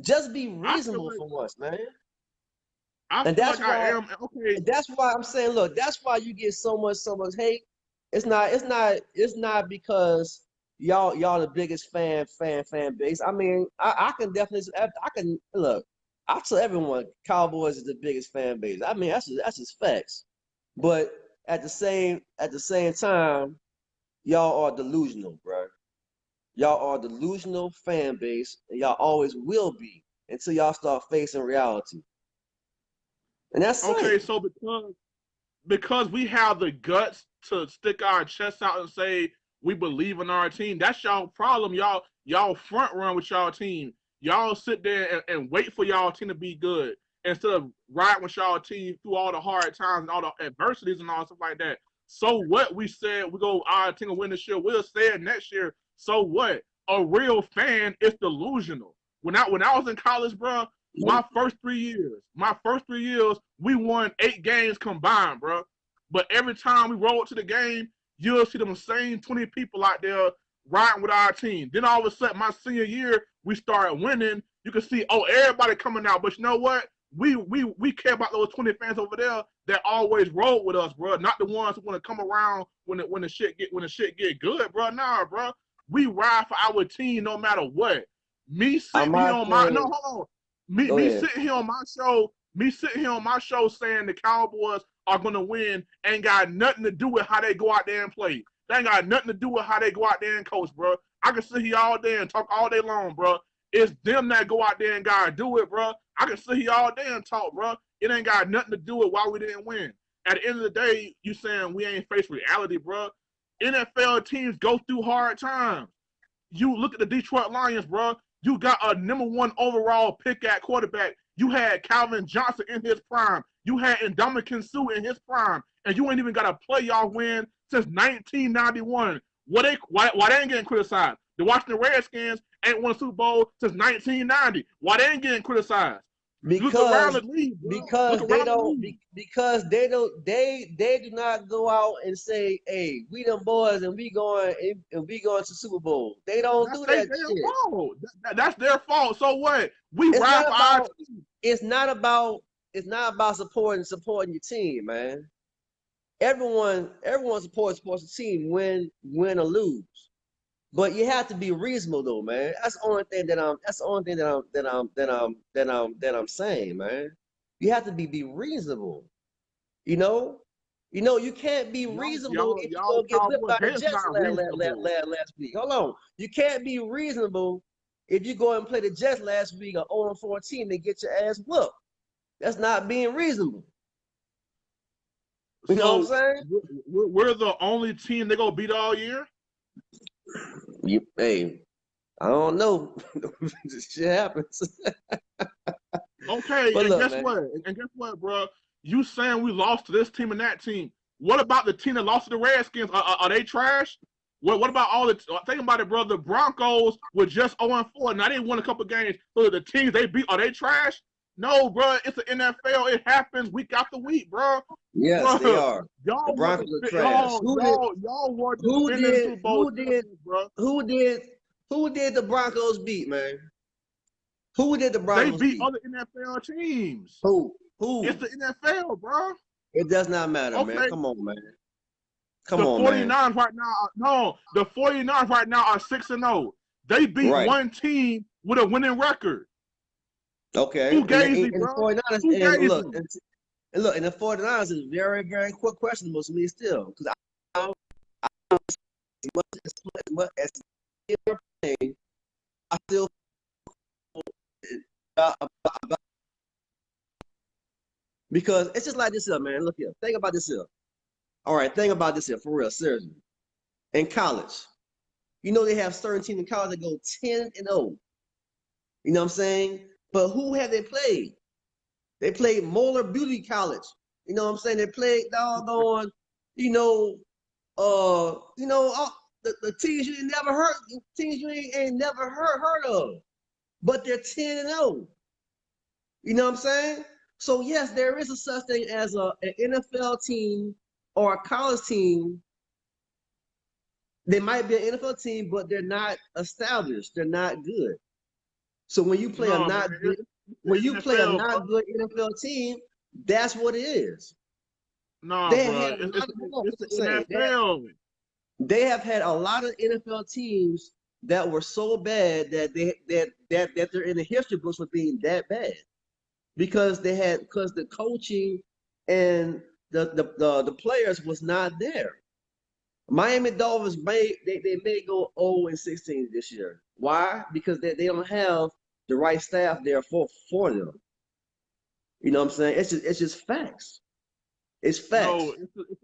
Just be I feel reasonable like for once, man. I And feel like I am okay. that's why I'm saying, look, that's why you get so much hate. It's not because y'all the biggest fan base. I mean, I can definitely I can look. I tell everyone Cowboys is the biggest fan base. I mean, that's just facts. But at the same time, y'all are delusional, bro. Y'all are delusional fan base, and y'all always will be until y'all start facing reality. And that's Okay, it. so because we have the guts to stick our chests out and say we believe in our team, that's y'all problem. Y'all front run with y'all team. Y'all sit there and wait for y'all team to be good instead of riding with y'all team through all the hard times and all the adversities and all stuff like that. So what? We said our team will win this year. We'll say it next year. So what? A real fan is delusional. When I was in college, bro, my first 3 years, we won 8 games combined, bro. But every time we rolled to the game, you'll see them same 20 people out there riding with our team. Then all of a sudden, my senior year, we started winning. You can see, everybody coming out. But you know what? We care about those 20 fans over there that always roll with us, bro. Not the ones who want to come around when the shit get good, bro. Nah, bro. We ride for our team no matter what. Me I'm sitting here not on my no, saying. hold on. Me Go me ahead. sitting here on my show, saying the Cowboys are gonna win ain't got nothing to do with how they go out there and play. That ain't got nothing to do with how they go out there and coach, bro. I can sit here all day and talk all day long, bro. It's them that go out there and gotta do it, bro. I can sit here all day and talk, bro. It ain't got nothing to do with why we didn't win. At the end of the day, you saying we ain't faced reality, bro. NFL teams go through hard times. You look at the Detroit Lions, bro. You got a #1 overall pick at quarterback. You had Calvin Johnson in his prime. You had Ndamukong Suh in his prime, and you ain't even got a playoff win since 1991. Why they ain't getting criticized? The Washington Redskins ain't won a Super Bowl since 1990. Why they ain't getting criticized? Look around because the league, bro. Look because they around the don't league. because they do not go out and say, hey, we them boys and we going to Super Bowl. They don't That's do they that damn shit. fault. That's their fault. So what? We It's ride not for our about team. it's not about supporting your team, man. Everyone supports the team, win or lose. But you have to be reasonable though, man. That's the only thing that I'm saying, man. You have to be reasonable. You know? You can't be reasonable if you Y'all go get whipped Cowboy by the haters Jets not reasonable. last week. Hold on. You can't be reasonable if you go and play the Jets last week, an 0-14, and get your ass whooped. That's not being reasonable. You know what I'm So saying? we're the only team they gonna beat all year. Hey, I don't know. This shit happens. Okay, But and look, guess man. what? And guess what, bro? You saying we lost to this team and that team? What about the team that lost to the Redskins? Are they trash? What about all the? Think about it, bro. The Broncos were just 0-4. Now they won a couple games. So the teams they beat, are they trash? No, bro. It's the NFL. It happens week after week, bro. Yes, they Bro, are. The y'all were Broncos are trash. y'all were Who defending did Super Bowl who did champions, bro. who did who did the Broncos beat, man? Who did the They Broncos beat beat? other NFL teams. Who? It's Who? the NFL, bro. It does not matter, man. Okay, Come on, man. Come the on, man. 49ers right now, no, the 49ers right now are 6-0. They beat Right. one team with a winning record. Okay. Who And the, gave me, and the bro? 49ers, Who and gave look, me? and look, and the 49ers is very, very quick questionable to me still. Because I don't as much as they're playing, I still about because it's just like this here, man. Look here. Think about this here. All right, think about this here for real, seriously. In college, you know they have certain teams in college that go 10-0. You know what I'm saying? But who have they played? They played Moeller Beauty College. You know what I'm saying? They played doggone, the teams you ain't never heard, teams you ain't never heard of. But they're 10-0. You know what I'm saying? So yes, there is a such thing as an NFL team or a college team. They might be an NFL team, but they're not established. They're not good. So when you play a No, man, not good, when it's you the play a NFL, bro. not good NFL team, that's what it is. No, They bro, had a lot of, hold on, it's the what I'm saying, NFL. they have had a lot of NFL teams that were so bad that they're in the history books for being that bad because the coaching and the players was not there. Miami Dolphins may go 0-16 this year. Why? Because they don't have the right staff there for them. You know what I'm saying? It's just facts. It's No, facts.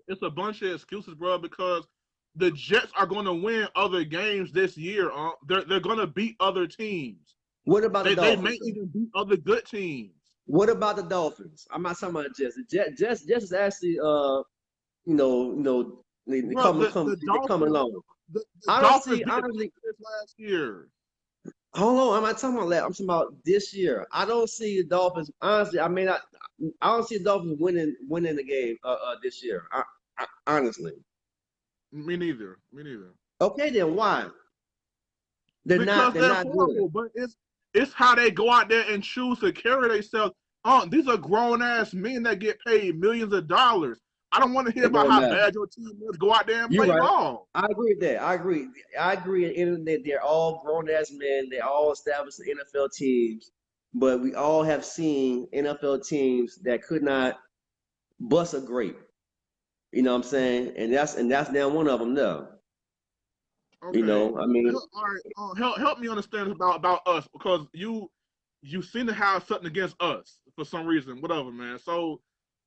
it's a bunch of excuses, bro, because the Jets are going to win other games this year. They're going to beat other teams. What about the They may Dolphins? even beat other good teams. What about the Dolphins? I'm not talking about the Jets. The Jets is actually they Bro, they coming along. The I don't Dolphins see beat the honestly. Patriots last year. Hold on, I'm not talking about that. I'm talking about this year. I don't see the Dolphins. Honestly, I don't see the Dolphins winning the game this year. Honestly. Me neither. Me neither. Okay, then why? They're not. Because They're they're not good. horrible, but it's how they go out there and choose to carry themselves. These are grown ass men that get paid millions of dollars. I don't want to hear It about don't how matter. bad your team is. Go out there and You're play right. ball. I agree with that. I agree. I agree. At the end of the day, they're all grown ass men. They all established NFL teams, but we all have seen NFL teams that could not bust a grape. You know what I'm saying? And that's now one of them. No, Okay. I mean, All right. Help me understand about us because you seem to have something against us for some reason. Whatever, man. So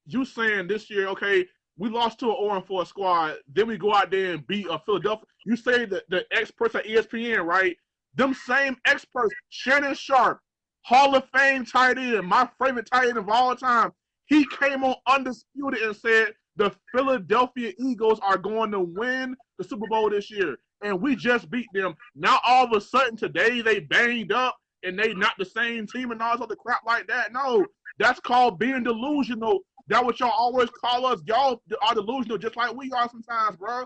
you saying this year, okay, we lost to an 0-4 squad, then we go out there and beat a Philadelphia. You say that the experts at ESPN, right? Them same experts, Shannon Sharp, Hall of Fame tight end, my favorite tight end of all time. He came on Undisputed and said the Philadelphia Eagles are going to win the Super Bowl this year. And we just beat them. Now all of a sudden today they banged up and they not the same team and all this other crap like that. No, that's called being delusional. That's what y'all always call us. Y'all are delusional just like we are sometimes, bro.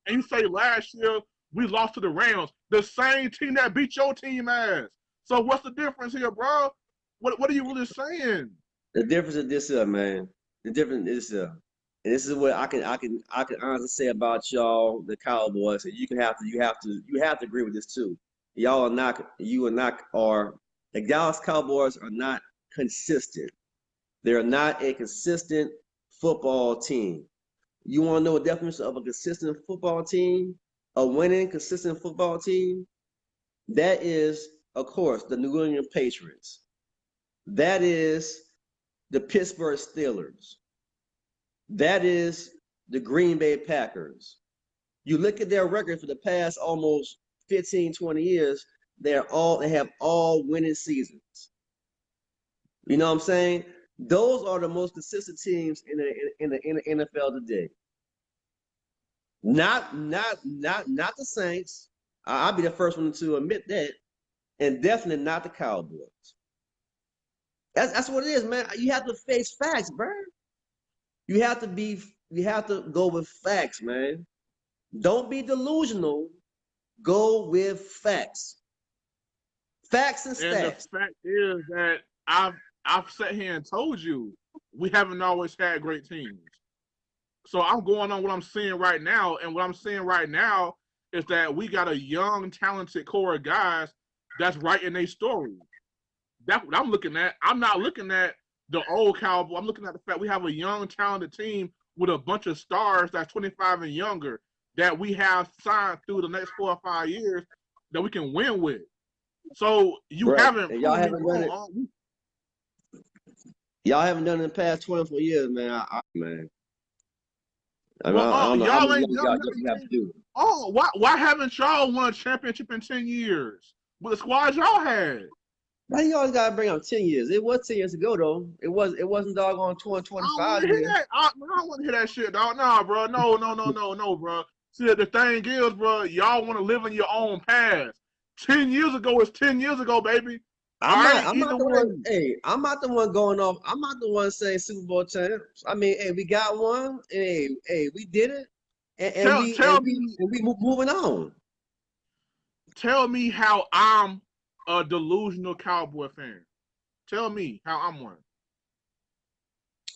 And you say last year we lost to the Rams, the same team that beat your team ass. So what's the difference here, bro? What are you really saying? the difference is this here, man. The difference is and this is what I can honestly say about y'all, the Cowboys. And you have to agree with this too. The Dallas Cowboys are not consistent. They're not a consistent football team. You want to know the definition of a consistent football team? A winning consistent football team? That is, of course, the New England Patriots. That is the Pittsburgh Steelers. That is the Green Bay Packers. You look at their record for the past almost 15, 20 years, they have all winning seasons. You know what I'm saying? Those are the most consistent teams in the NFL today. Not the Saints. I'll be the first one to admit that, and definitely not the Cowboys. That's what it is, man. You have to face facts, bro. You have to go with facts, man. Don't be delusional. Go with facts. Facts and And the stats. fact is that I've sat here and told you we haven't always had great teams. So I'm going on what I'm seeing right now, and what I'm seeing right now is that we got a young, talented core of guys that's writing their story. That's what I'm looking at. I'm not looking at the old Cowboy. I'm looking at the fact we have a young, talented team with a bunch of stars that's 25 and younger that we have signed through the next 4 or 5 years that we can win with. So you Right. haven't And y'all proven haven't me done it. wrong. Y'all haven't done it in the past 24 years, man. Man. I mean, Well, I don't know how y'all many ain't years done you have to nothing. do. Oh, why haven't y'all won a championship in 10 years with the squad y'all had? Why you always gotta bring up 10 years? It was 10 years ago though. It wasn't doggone 20, I don't want 25 to hear years. that. I don't want to hear that shit, dog. Nah, bro. No, bro. See, the thing is, bro, y'all want to live in your own past. 10 years ago is 10 years ago, baby. All right, I'm either not the one. way. Hey, I'm not the one going off. I'm not the one saying Super Bowl champs. I mean, hey, we got one. Hey, we did it, and Tell we tell me moving on. tell me how I'm a delusional Cowboy fan. Tell me how I'm one.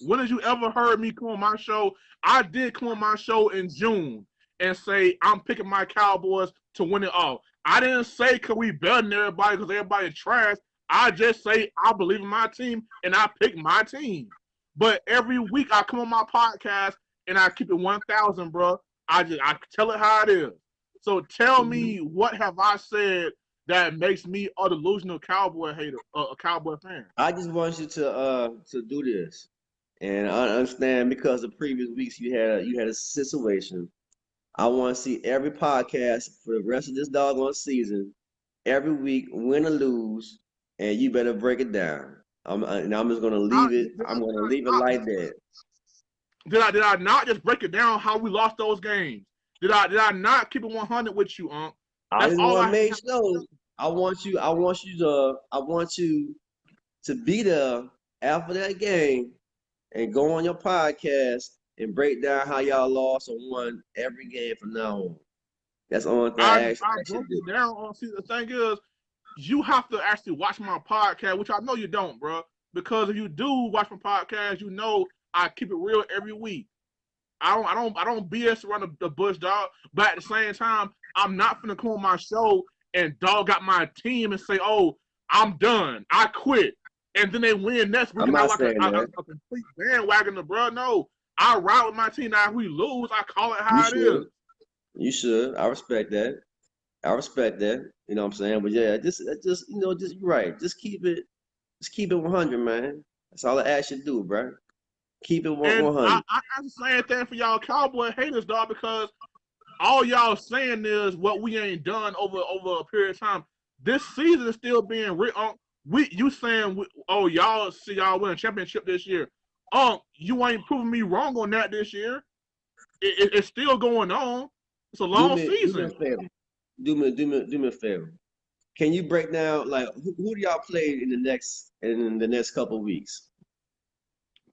When did you ever heard me come on my show? I did come on my show in June and say I'm picking my Cowboys to win it all. I didn't say could we better than everybody because everybody trash. I just say I believe in my team and I pick my team. But every week I come on my podcast and I keep it 1,000, bro. I tell it how it is. So tell me what have I said that makes me a delusional Cowboy hater, a Cowboy fan. I just want you to do this, and I understand because the previous weeks you had a situation. I want to see every podcast for the rest of this doggone season, every week, win or lose, and you better break it down. And I'm just gonna I, leave it. I'm gonna leave it like that. Did I not just break it down how we lost those games? Did I not keep it 100 with you, Unc? I That's just all want I to have make to sure. say. I want you to be there after that game and go on your podcast and break down how y'all lost or won every game from now on. That's the only thing I I I ask you to broke do. it down. See, the thing is, you have to actually watch my podcast, which I know you don't, bro. Because if you do watch my podcast, you know I keep it real every week. I don't BS around the bush, dog. But at the same time, I'm not gonna come on my show and dog out my team and say, "Oh, I'm done. I quit." And then they win next week, I'm and I not like a, saying a, that. a complete bandwagoner, bro. No, I ride with my team. Now, if we lose, I call it You how it is. should. You should. I respect that. I respect that. You know what I'm saying? But yeah, just you're right. Just keep it 100, man. That's all I ask you to do, bro. Keep it And 100. I ask the same thing for y'all Cowboy haters, dog, because all y'all saying is what we ain't done over a period of time. This season is still being written. You saying oh y'all see y'all win a championship this year? You ain't proving me wrong on that this year. It's still going on. It's a Do long me a season. favor. Do me a favor. Can you break down like who do y'all play in the next couple of weeks?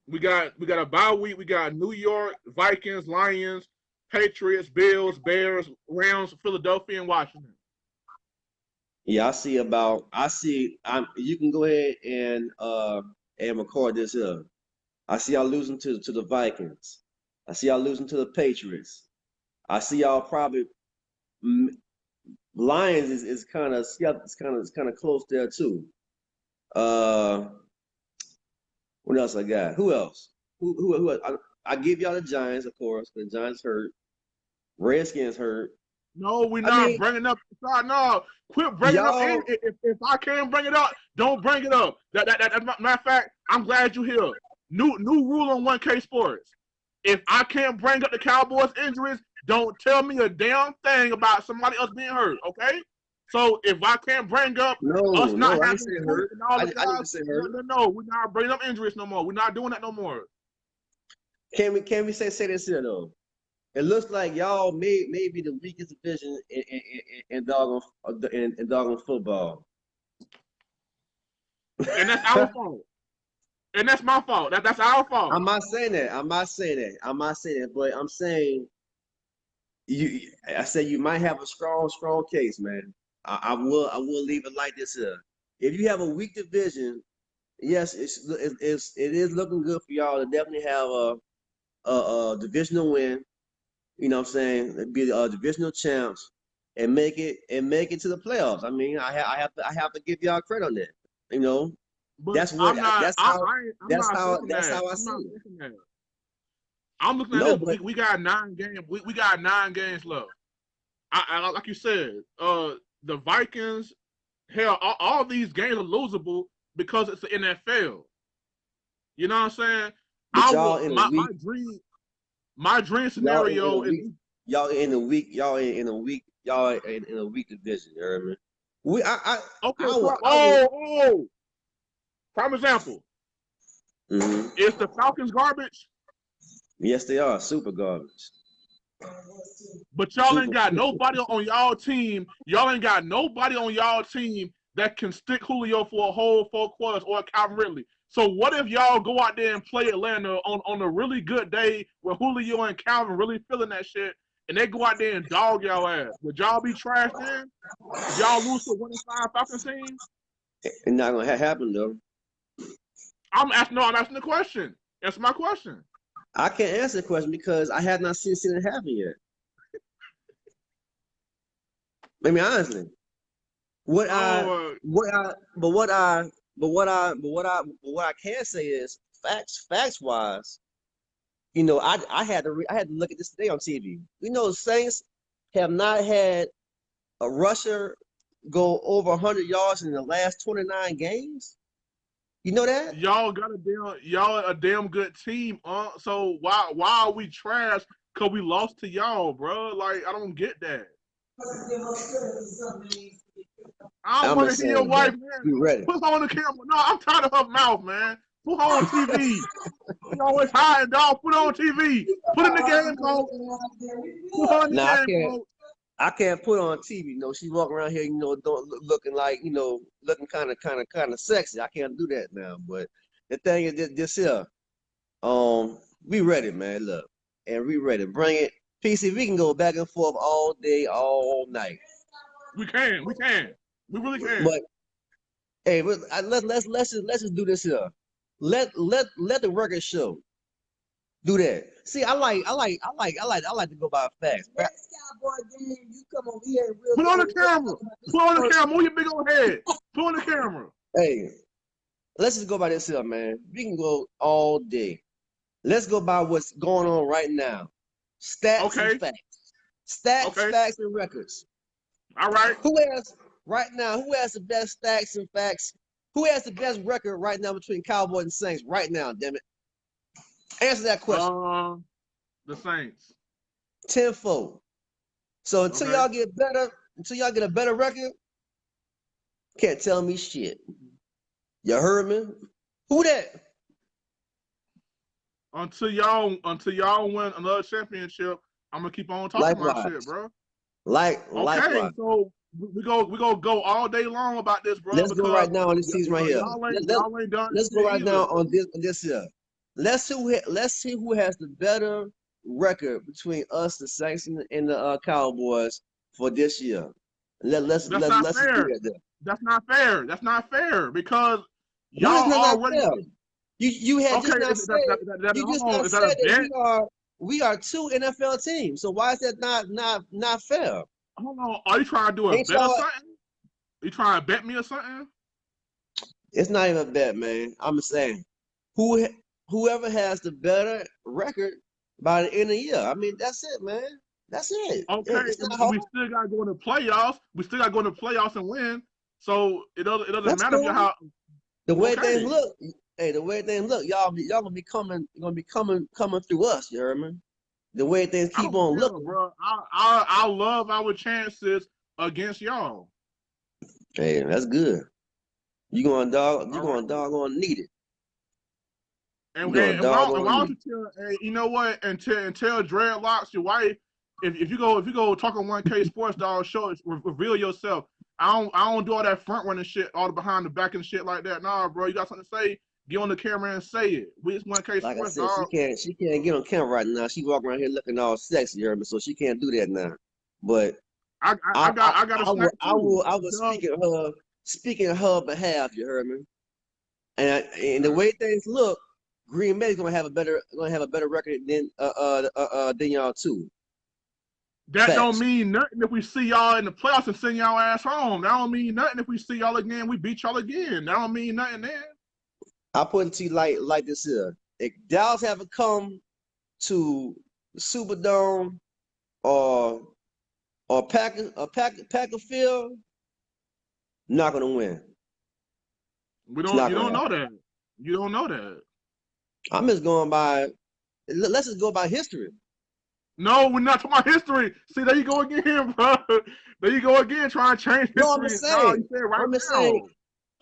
We got a bye week. We got New York, Vikings, Lions, Patriots, Bills, Bears, Rams, Philadelphia, and Washington. Yeah, you can go ahead and record this up. I see y'all losing to the Vikings. I see y'all losing to the Patriots. I see y'all probably mm, Lions is kind of it's kind of close there too. Uh, what else I got? Who else? Who else? I give y'all the Giants, of course. The Giants hurt. Redskins hurt. No, we're I not mean, bringing up. No, quit bringing up. y'all. If I can't bring it up, don't bring it up. Matter of fact, I'm glad you're here. New rule on 1K Sports. If I can't bring up the Cowboys injuries, don't tell me a damn thing about somebody else being hurt. Okay? So if I can't bring up us not No, I ain't having saying Cook hurt. and all I the didn't guys, say hurt. no, we're not bringing up injuries no more. We're not doing that no more. Can we say this here though? It looks like y'all may be the weakest division in doggone football. And that's our fault. And that's my fault. That's our fault. I'm not saying that. But I'm saying I said you might have a strong case, man. I will leave it like this here. If you have a weak division, yes, it is looking good for y'all to definitely have a divisional win. You know what I'm saying? It'd be divisional champs and make it to the playoffs. I mean, I have to give y'all credit on that. You know, But that's what I'm not. that's I'm how not that's saying how I that. I'm see not it. saying that. I'm looking at No, this. but We got 9 games. We got 9 games left. I like you said. The Vikings. Hell, all these games are losable because it's the NFL. You know what I'm saying? but I y'all will. in a My dream y'all in a scenario is. week y'all in a week y'all in a week y'all in a weak division. You heard me? We Okay. I will. Prime example. Mhm. Is the Falcons garbage? Yes, they are super garbage. But y'all ain't Super. got nobody on y'all team. Y'all ain't got nobody on y'all team that can stick Julio for a whole 4 quarters or Calvin Ridley. So what if y'all go out there and play Atlanta on a really good day where Julio and Calvin really feeling that shit, and they go out there and dog y'all ass? Would y'all be trashed then? If y'all lose to a 1-5 Falcons team? It's not gonna happen though. I'm asking the question. That's my question. I can't answer the question because I have not seen it happen yet. I mean, honestly, what I can say is facts wise. You know, I had to look at this today on TV. You know, Saints have not had a rusher go over 100 yards in the last 29 games. You know that? Y'all a damn good team. So why are we trash? Cause we lost to y'all, bro. Like I don't get that. I I'm want just to hear your saying, bro. wife, man. You ready? Put her on the camera. No, I'm tired of her mouth, man. Put her on TV. She always hiding, dog. Put her on TV. Put in the game, coach. Put her in the Now game, coach. I can't put on TV. You know, she walking around here, you know, looking like, you know, looking kind of sexy. I can't do that now. But the thing is, this here, we ready, man. Look, and we ready. Bring it. PC, we can go back and forth all day, all night. We can. We really can. But hey, let's just do this here. Let the record show. Do that. See, I like to go by facts. Next Cowboy game, you come over here and we'll Put go on the and camera. talk about this Put on the first. camera. Move your big old head. Put on the camera. Hey, let's just go by this here, man. We can go all day. Let's go by what's going on right now. Stats and Okay. facts. Stats, Okay. facts, and records. All right. Who has the best stats and facts? Who has the best record right now between Cowboys and Saints right now, damn it? Answer that question. The Saints. Tenfold. So until Okay. y'all get a better record, can't tell me shit. You heard me? Who that? Until y'all win another championship, I'm gonna keep on talking my shit, Likewise. bro. Okay, Likewise. so we gonna go all day long about this, bro, Let's go because right now on this season right here. y'all ain't done Let's go shit right either. now on this here. Let's see who has the better record between us, the Saints, and the Cowboys for this year. Let's That's not just do fair. that there. That's not fair. That's not fair because What is y'all not already fair? You had okay. just not said Hold on. Is that a bet? that we are 2 NFL teams. So why is that not fair? Hold on. Are you trying to do a Ain't bet or y'all? something? You trying to bet me or something? It's not even a bet, man. I'm saying whoever has the better record by the end of the year. I mean, that's it, man. That's it. Okay, It's not and we hard. still gotta go into playoffs. We still gotta go into playoffs and win. So it doesn't That's matter if you cool. how The way things okay. look, hey, the way things look, y'all gonna be coming through us. You heard me? The way things I keep don't on care, looking. bro. I love our chances against y'all. Hey, that's good. You going dog? You All right. going doggone need it. You going And why doggone don't need you tell? Hey, you know what? And tell dreadlocks your wife. If you go talk on 1K Sports Dog show, reveal yourself. I don't do all that front running shit, all the behind the back and shit like that. Nah, bro, you got something to say? Get on the camera and say it. We just 1K Like I Sports said, she Dog. can't get on camera right now. She walking around here looking all sexy, you heard me? So she can't do that now. But I got a snack too. I will Dog. speaking on her behalf, you heard me? And the way things look, Green Bay's gonna have a better record than y'all too. That don't Facts. mean nothing if we see y'all in the playoffs and send y'all ass home. That don't mean nothing if we see y'all again, we beat y'all again. That don't mean nothing then. I put it to you like this here. If Dallas haven't come to the Superdome or Packer Field, not gonna win. You It's not don't gonna know happen. that. You don't know that. I'm just going by. Let's just go by history. No, we're not talking about history. See, there you go again, bro. There you go again, trying to change No, I'm history. just No, saying. you said right I'm just saying. now.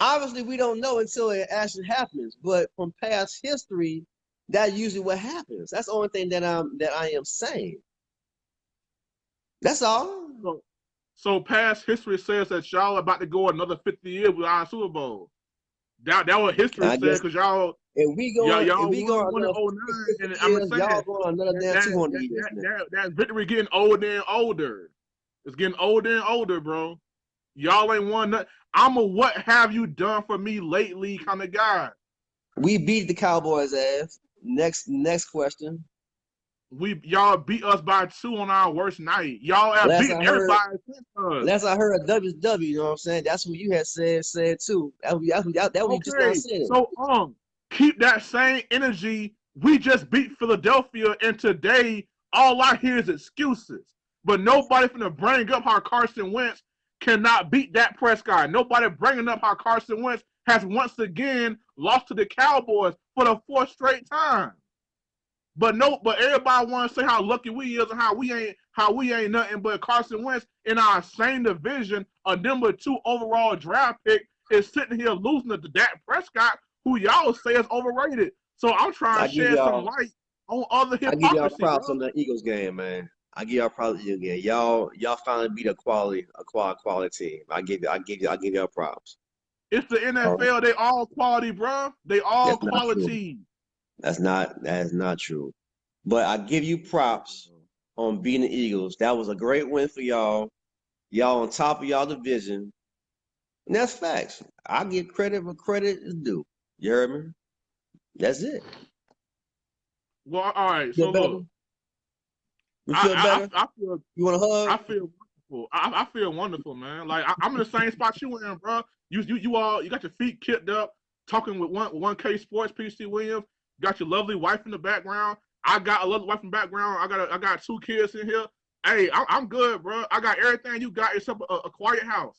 Obviously, we don't know until it actually happens. But from past history, that's usually what happens. That's the only thing that I am saying. That's all. So past history says that y'all about to go another 50 years without a Super Bowl. That what history I said, guess because y'all if we go won in another '09, 50 and I'm years, just saying y'all going another damn 200 years now. that victory getting older and older. It's getting older and older, bro. Y'all ain't won nothing. I'm a what have you done for me lately kind of guy. We beat the Cowboys' ass. Next question. Y'all beat us by 2 on our worst night. Y'all have Last beaten I heard, everybody since us. last I heard, WW. You know what I'm saying? That's what you had said too. That what you just now Okay, said. so keep that same energy. We just beat Philadelphia, and today all I hear is excuses. But nobody finna bring up how Carson Wentz cannot beat Dak Prescott. Nobody bringing up how Carson Wentz has once again lost to the Cowboys for the 4th straight time. But everybody want to say how lucky we is and how we ain't nothing but Carson Wentz in our same division, a number 2 overall draft pick, is sitting here losing to Dak Prescott, who y'all say is overrated. So I'm trying I to give shed some y'all, light on other I give y'all hypocrisy, props bro. on the Eagles game, man. I give y'all props on the Eagles game. Y'all finally beat a quality team. I give y'all props. It's the Oh, NFL. They all quality, bro. They all that's not true. quality. That is not true. But I give you props on beating the Eagles. That was a great win for y'all. Y'all on top of y'all division. And that's facts. I give credit where credit is due. You heard me? That's it. Well, all right. Feel So better? look, You feel better? I feel You want a hug? I feel wonderful. I feel wonderful, man. Like I'm in the same spot you in, bro. You got your feet kicked up, talking with 1K Sports, PC Williams. Got your lovely wife in the background. I got a lovely wife in the background. I got 2 kids in here. Hey, I'm good, bro. I got everything you got except a quiet house.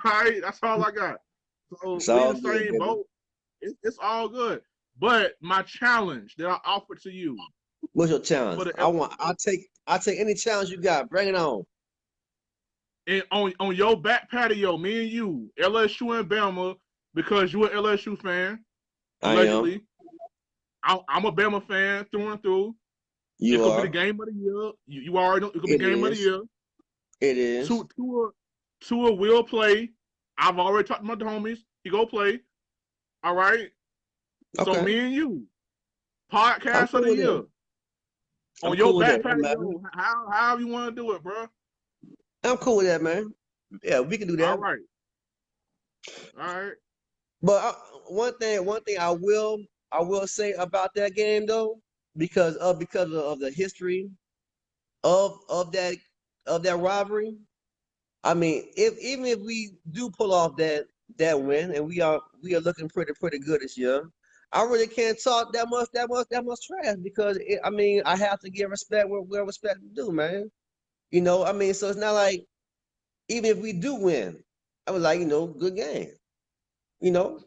All right, that's all I got. So It's we in all the good, same baby. boat. It's all good. But my challenge that I offer to you What's your challenge? for the I'll take any challenge you got. Bring it on. and on your back patio, me and you, LSU and Bama, because you're an LSU fan, I am. allegedly. I'm a Bama fan through and through. It You could be the are. game of the year. You already know it could be It game of the is. year. It is. Tua will play. I've already talked to my homies. He go play. All right. So Okay. me and you, I'm podcast of cool the with year that. I'm on your cool with that. back Don't matter. patio. However you want to do it, bro. I'm cool with that, man. Yeah, we can do All that. right. All right. But one thing I will say about that game though, because of the history of that rivalry. I mean, even if we do pull off that win, and we are looking pretty good this year, I really can't talk that much trash because I mean I have to give respect where respect is due, man. You know, I mean, so it's not like even if we do win, I was like, good game. You know,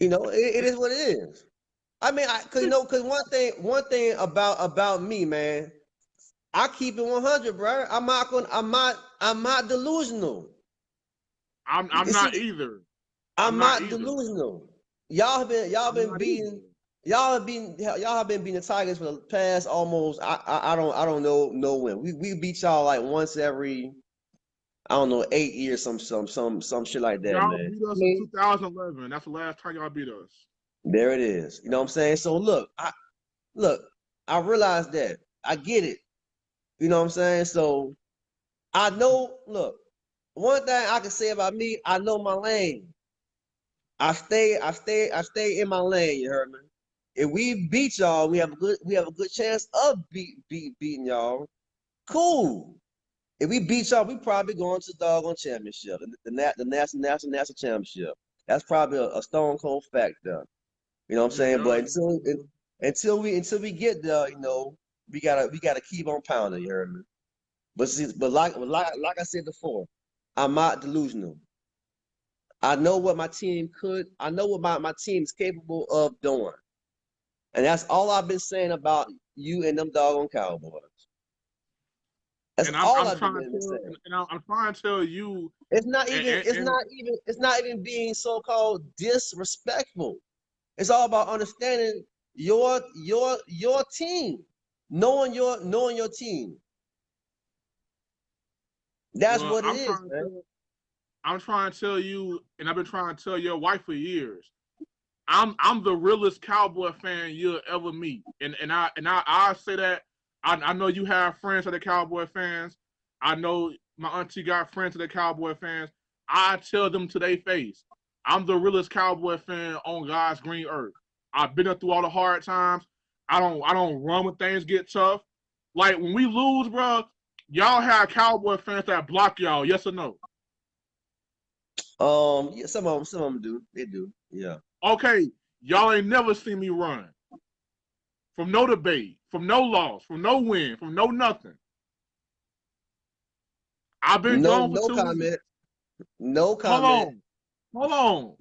it is what it is. I mean, cause one thing about me, man, I keep it 100, bro. I'm not delusional. I'm not either. I'm not not either. delusional. Y'all have been beating the Tigers for the past almost I don't know when. We beat y'all like once every, I don't know, 8 years, some shit like that, Y'all man. beat us in 2011. That's the last time y'all beat us. There it is. You know what I'm saying? So look, I realize that. I get it. You know what I'm saying? So I know, look, one thing I can say about me, I know my lane. I stay in my lane, you heard me? If we beat y'all, we have a good chance of beating y'all. Cool. If we beat y'all, we probably going to the doggone championship, the national championship. That's probably a stone cold fact, though. You know what I'm saying? But until we get there, you know, we gotta keep on pounding. You heard me? But like I said before, I'm not delusional. I know what my team could. I know what my team is capable of doing, and that's all I've been saying about you and them doggone Cowboys. That's and all I'm I've trying been to saying. I'm trying to tell you. It's not And even being so-called disrespectful. It's all about understanding your team, knowing your team. That's well, what it is, man. I'm trying to tell you, and I've been trying to tell your wife for years. I'm the realest Cowboy fan you'll ever meet, and I say that. I know you have friends that are Cowboy fans. I know my auntie got friends that are Cowboy fans. I tell them to their face, I'm the realest Cowboy fan on God's green earth. I've been through all the hard times. I don't run when things get tough. Like when we lose, bro, y'all have Cowboy fans that block y'all. Yes or no? Yeah, some of them do. They do. Yeah. Okay, y'all ain't never seen me run from no debate, from no loss, from no win, from no nothing. I've been gone for No 2 weeks. comment. No Hold comment. on, hold on.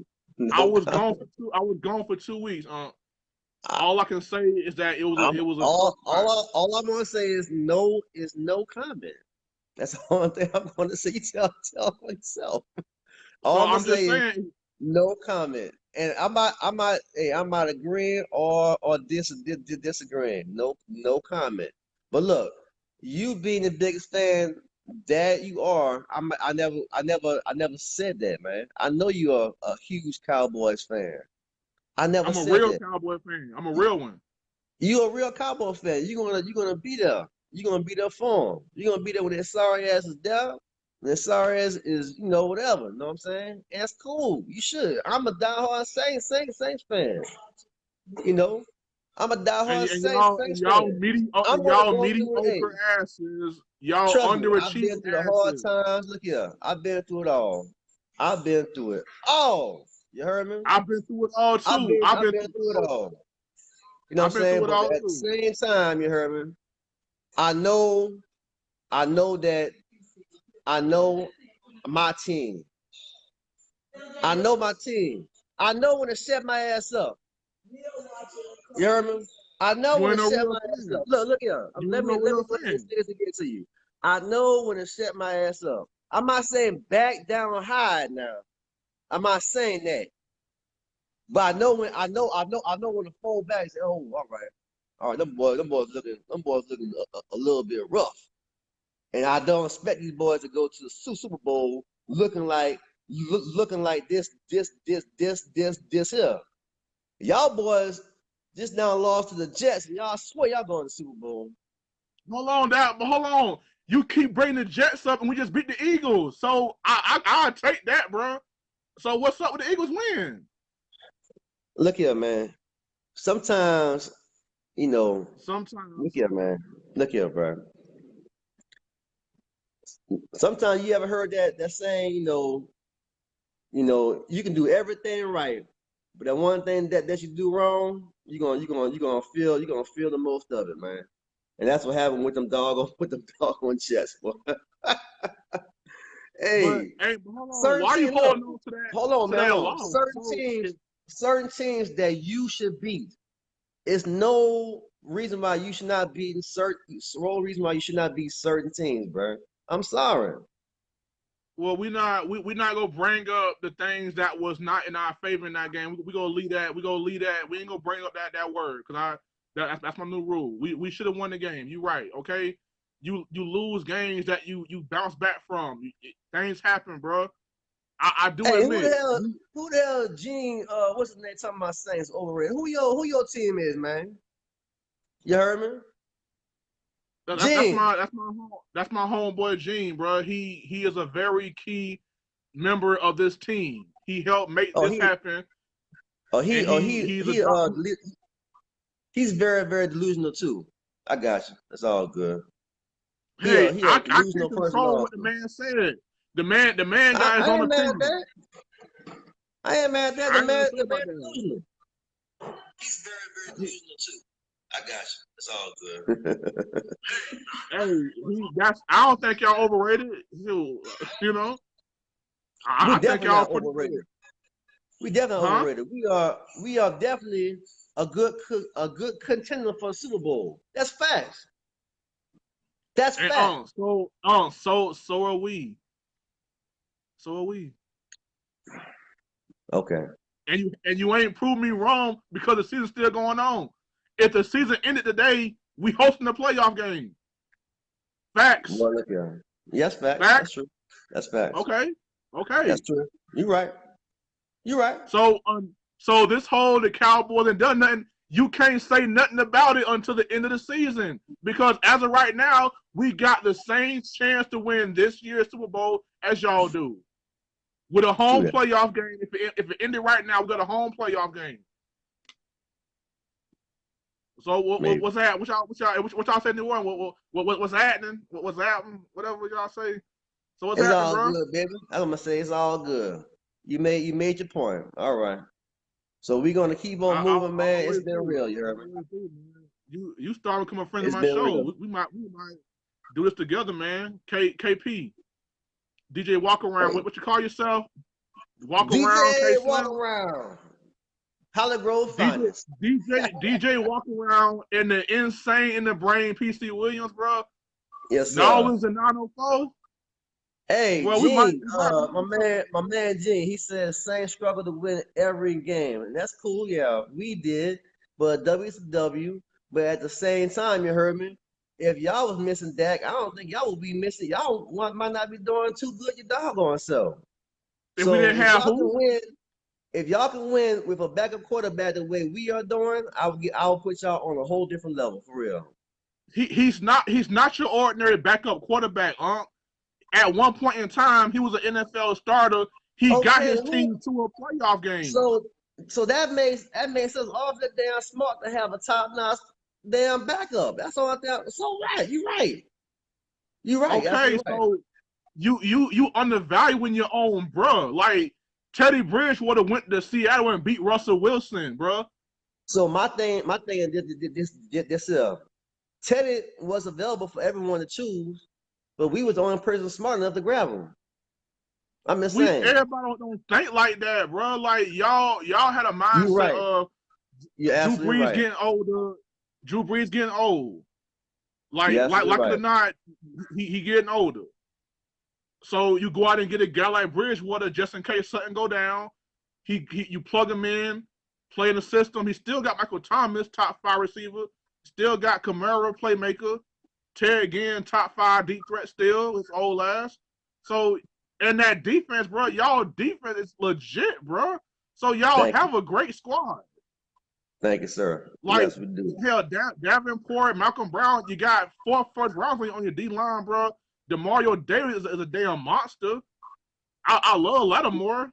I No was comment. gone for two. I was gone for 2 weeks. I, All I can say is that I'm it was a tough spot. all I'm gonna say is no comment. That's the only thing I'm gonna say. You tell myself. So All I'm gonna I'm just say is saying. no comment. And I'm not agreeing or disagreeing. No comment. But look, you being the biggest fan that you are, I never said that, man. I know you're a huge Cowboys fan. I never I'm a said real that. Cowboy fan. I'm a real one. You're a real Cowboy fan. You're gonna be there. You're gonna be there for them. You're gonna be there when their sorry ass is down. Their sorry ass is, you know, whatever. You know what I'm saying? And that's cool. You should. I'm a diehard Saints fan. You know, I'm a diehard Saints fan. I'm gonna y'all go through it. Hey, mediocre asses. Y'all trust me, I've been underachieving through the hard asses. times. Look here, I've been through it all. I've been through it all. You heard me? I've been through it all too. I've been through it all. You know what I'm I've been saying? through it But all at the too. same time, you heard me? I know that I know my team. I know my team. I know when to set my ass up. You heard me? I know You when ain't to no set real my ass fan. up. Look here. You Let ain't me no real go ahead and fan. say this again to you. I know when to set my ass up. I'm not saying back down high now. I'm not saying that. But I know when to fall back and say, oh, all right. All right, them boys looking a little bit rough. And I don't expect these boys to go to the Super Bowl looking like this here. Y'all boys just now lost to the Jets, and y'all swear y'all going to the Super Bowl. Hold on. You keep bringing the Jets up, and we just beat the Eagles. So I take that, bro. So what's up with the Eagles win? Look here, man. Sometimes, you know, look Sometimes. here, man. Look here, bro. Sometimes you ever heard that saying, you can do everything right, but that one thing that you do wrong, you're gonna feel the most of it, man. And that's what happened with them doggone Jets, boy. Hey, But hold on. certain Why are you teams, look, holding on to hold on, man, hold on. loss? So Certain teams that you should beat. It's no reason why you should not beat certain. No reason why you should not beat certain teams, bro. I'm sorry. Well, we not gonna bring up the things that was not in our favor in that game. We gonna leave that. We ain't gonna bring up that word because that's my new rule. We should have won the game. You right, okay? You lose games that you bounce back from. Things happen, bro. I do Hey, admit. who the hell, Gene? What's his name? Talking about Saints overrated. Who your team is, man? You heard me? That's Gene. my homeboy Gene, bro. He is a very key member of this team. He helped make this happen. He's very, very delusional too. I got you. That's all good. Hey, He a I can't delusional person control also. what the man said. The man got his I own ain't mad at opinion. that. I ain't mad at that. The man delusional. He's very, very delusional too. I got you. It's all good. Hey, I don't think y'all overrated. You know, I think y'all pretty overrated. good. We definitely overrated. We are definitely a good contender for a Super Bowl. That's facts. That's facts. So are we. So are we. Okay. And you ain't proved me wrong because the season's still going on. If the season ended today, we hosting the playoff game. Facts. Well, look here. Yes, facts. That's true. That's facts. Okay. That's true. You're right. So this whole the Cowboys ain't done nothing. You can't say nothing about it until the end of the season because as of right now, we got the same chance to win this year's Super Bowl as y'all do. With a home playoff game, if it ended right now, we got a home playoff game. So what's that? What y'all say in New Orleans? What's happening? What's happening? Whatever y'all say. So what's happening, all bro? good, baby. I'm gonna say it's all good. You made your point. All right. So we're gonna keep on moving, man. It's been real, you heard me. You started becoming a friend of my show. We might do this together, man. KP. DJ Walk Around. What you call yourself? Walk Around. Holly Grove Finest. DJ Walk Around in the brain PC Williams, bro. Yes, sir. Nolans and 904. Hey, well, Gene, my man Gene, he said same struggle to win every game. And that's cool, yeah. We did, but WCW. But at the same time, you heard me. If y'all was missing Dak, I don't think y'all would be missing. Y'all might not be doing too good your doggone self. If we didn't have if y'all can win with a backup quarterback the way we are doing, I'll put y'all on a whole different level for real. He's not your ordinary backup quarterback, At one point in time, he was an NFL starter. He got his team to a playoff game. So that makes us awfully damn smart to have a top-notch damn backup. That's all I think. So right, you're right. You're right. Okay, so you undervaluing your own, bro. Like Teddy Bridgewater went to Seattle and beat Russell Wilson, bro. So my thing is this. Teddy was available for everyone to choose, but we was the only person smart enough to grab him. I'm just saying. Everybody don't think like that, bro. Like y'all had a mindset of Drew Brees getting older. Drew Brees getting old. Like it or not, he getting older. So you go out and get a guy like Bridgewater just in case something go down. You plug him in, play in the system. He still got Michael Thomas, top 5 receiver. Still got Kamara, playmaker. Terry again, top 5 deep threat still. His old ass. So and that defense, bro, y'all defense is legit, bro. So y'all have a great squad. Thank you, sir. Like, yes, we do. Hell, Davenport, Malcolm Brown, you got 4 first rounds on your D line, bro. DeMario Davis is a damn monster. I love Lattimore.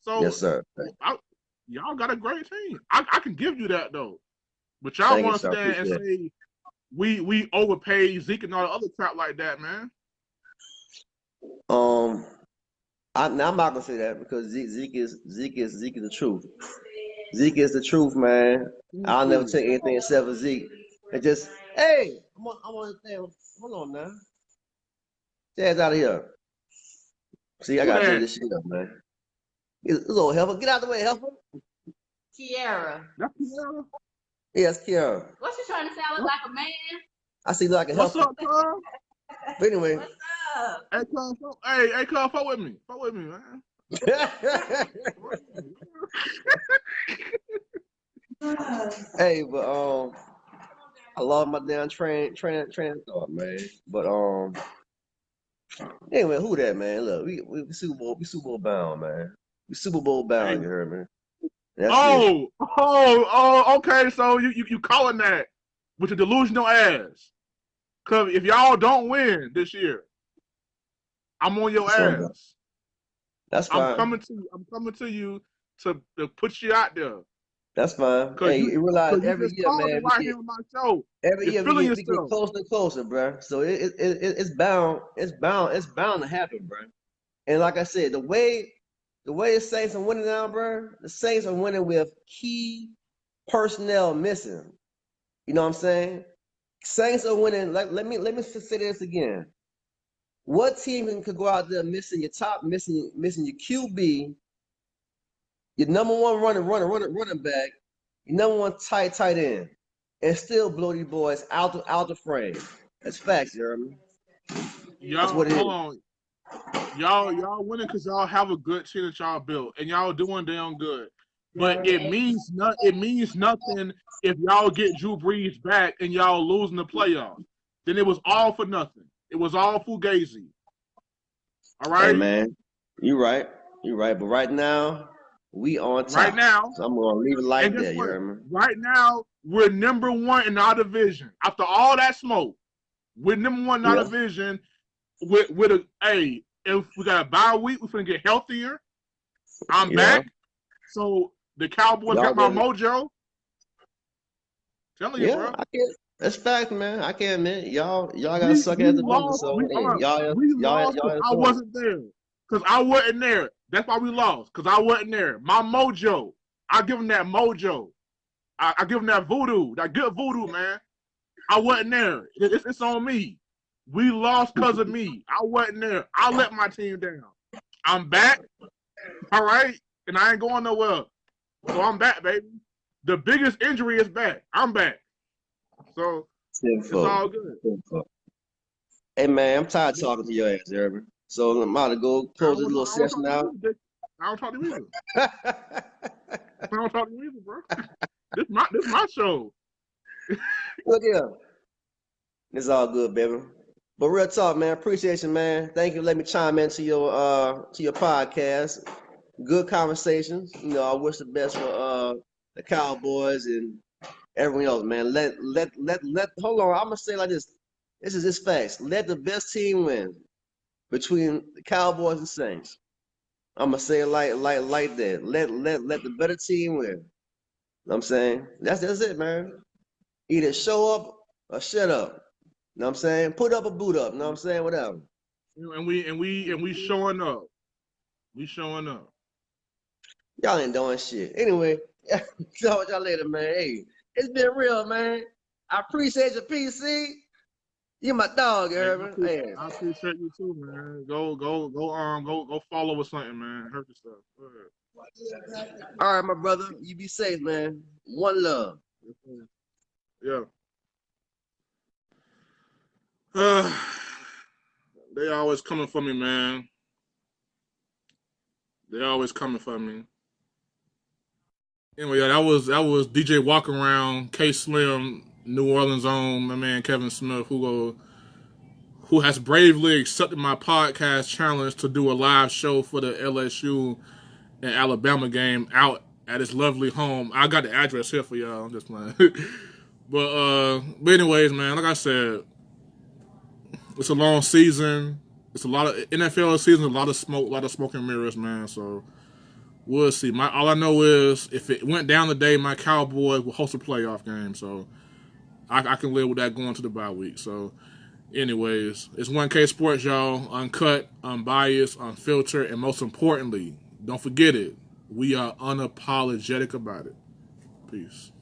So yes, sir. Y'all got a great team. I can give you that though. But y'all want to stand and say we overpaid Zeke and all the other crap like that, man. I'm not gonna say that because Zeke is the truth. Zeke is the truth, man. I'll never take anything except for Zeke. And just hey, I want to say, hold on now. Jazz out of here. See, I gotta do this shit up, man. This little helper, get out of the way, helper. Kiara. That's Kiara? Yes, Kiara. What's she trying to sound like a man? I see like a helper. What's up, Carl? But anyway. What's Hey, come, hey, come, fuck with me. Fuck with me, man. Hey, but I lost my damn train of thought, man. But anyway, who that, man? Look, we Super Bowl bound, man. We Super Bowl bound, you heard me? That's it. Okay. So you calling that with your delusional ass? Cause if y'all don't win this year, I'm on your That's fine. ass. That's I'm fine. coming to you to put you out there. That's fine. Cause Hey, you realize you every just year, called man, it right here on my show. every You're year feeling we get yourself. closer and closer, bro. So it's bound to happen, bro. And like I said, the way the Saints are winning now, bro, the Saints are winning with key personnel missing. You know what I'm saying? Saints are winning. Like let me just say this again. What team could go out there missing your your QB, your number one running back, your number one tight end, and still blow these boys out the frame? That's facts, Jeremy. That's Y'all, what it is. hold on. Y'all winning because y'all have a good team that y'all built, and y'all doing damn good. But it means nothing if y'all get Drew Brees back and y'all losing the playoffs. Then it was all for nothing. It was all fugazi. All right. Hey man, you're right. You're right. But right now, we on top. Right now, so I'm gonna leave it like and guess that. You what? heard me? Right now, we're number one in our division. After all that smoke, we're number one in our division. With if we got a bye week, we're gonna get healthier. I'm back. So the Cowboys got my mojo. Telling you, bro. I can't. That's fact, man. I can't admit y'all gotta suck at the numbers. So we lost because I wasn't there. Because I wasn't there. That's why we lost. Because I wasn't there. My mojo. I give them that mojo. I give them that voodoo. That good voodoo, man. I wasn't there. It's on me. We lost because of me. I wasn't there. I let my team down. I'm back. All right. And I ain't going nowhere. So I'm back, baby. The biggest injury is back. I'm back. So it's all good. Hey man, I'm tired of talking to your ass, Jeremy. So I'm about to go close this little session out. I don't talk to you either. I don't talk to you either, bro. This my show. Look here. It's all good, baby. But real talk, man. Appreciation, man. Thank you for letting me chime into your podcast. Good conversations. You know, I wish the best for the Cowboys and everyone else, man. Let hold on. I'm gonna say like this. This is facts. Let the best team win between the Cowboys and Saints. I'm gonna say it like that. Let the better team win. You know what I'm saying? That's it, man. Either show up or shut up. You know what I'm saying? Put up or boot up. You know what I'm saying? Whatever. And we showing up. We showing up. Y'all ain't doing shit. Anyway, talk with y'all later, man. Hey, it's been real, man. I appreciate your PC. You my dog, Irvin. Hey, I appreciate you too, man. Go follow or something, man. Hurt yourself. Go ahead. All right, my brother. You be safe, man. One love. Yeah. They always coming for me, man. They always coming for me. Anyway, yeah, that was DJ Walk Around, K Slim, New Orleans own, my man Kevin Smith, who has bravely accepted my podcast challenge to do a live show for the LSU and Alabama game out at his lovely home. I got the address here for y'all. I'm just playing. But anyways, man, like I said, it's a long season. It's a lot of NFL season, a lot of smoke and mirrors, man. So we'll see. All I know is if it went down today, my Cowboys will host a playoff game. So I can live with that going to the bye week. So anyways, it's 1K Sports, y'all. Uncut, unbiased, unfiltered, and most importantly, don't forget it. We are unapologetic about it. Peace.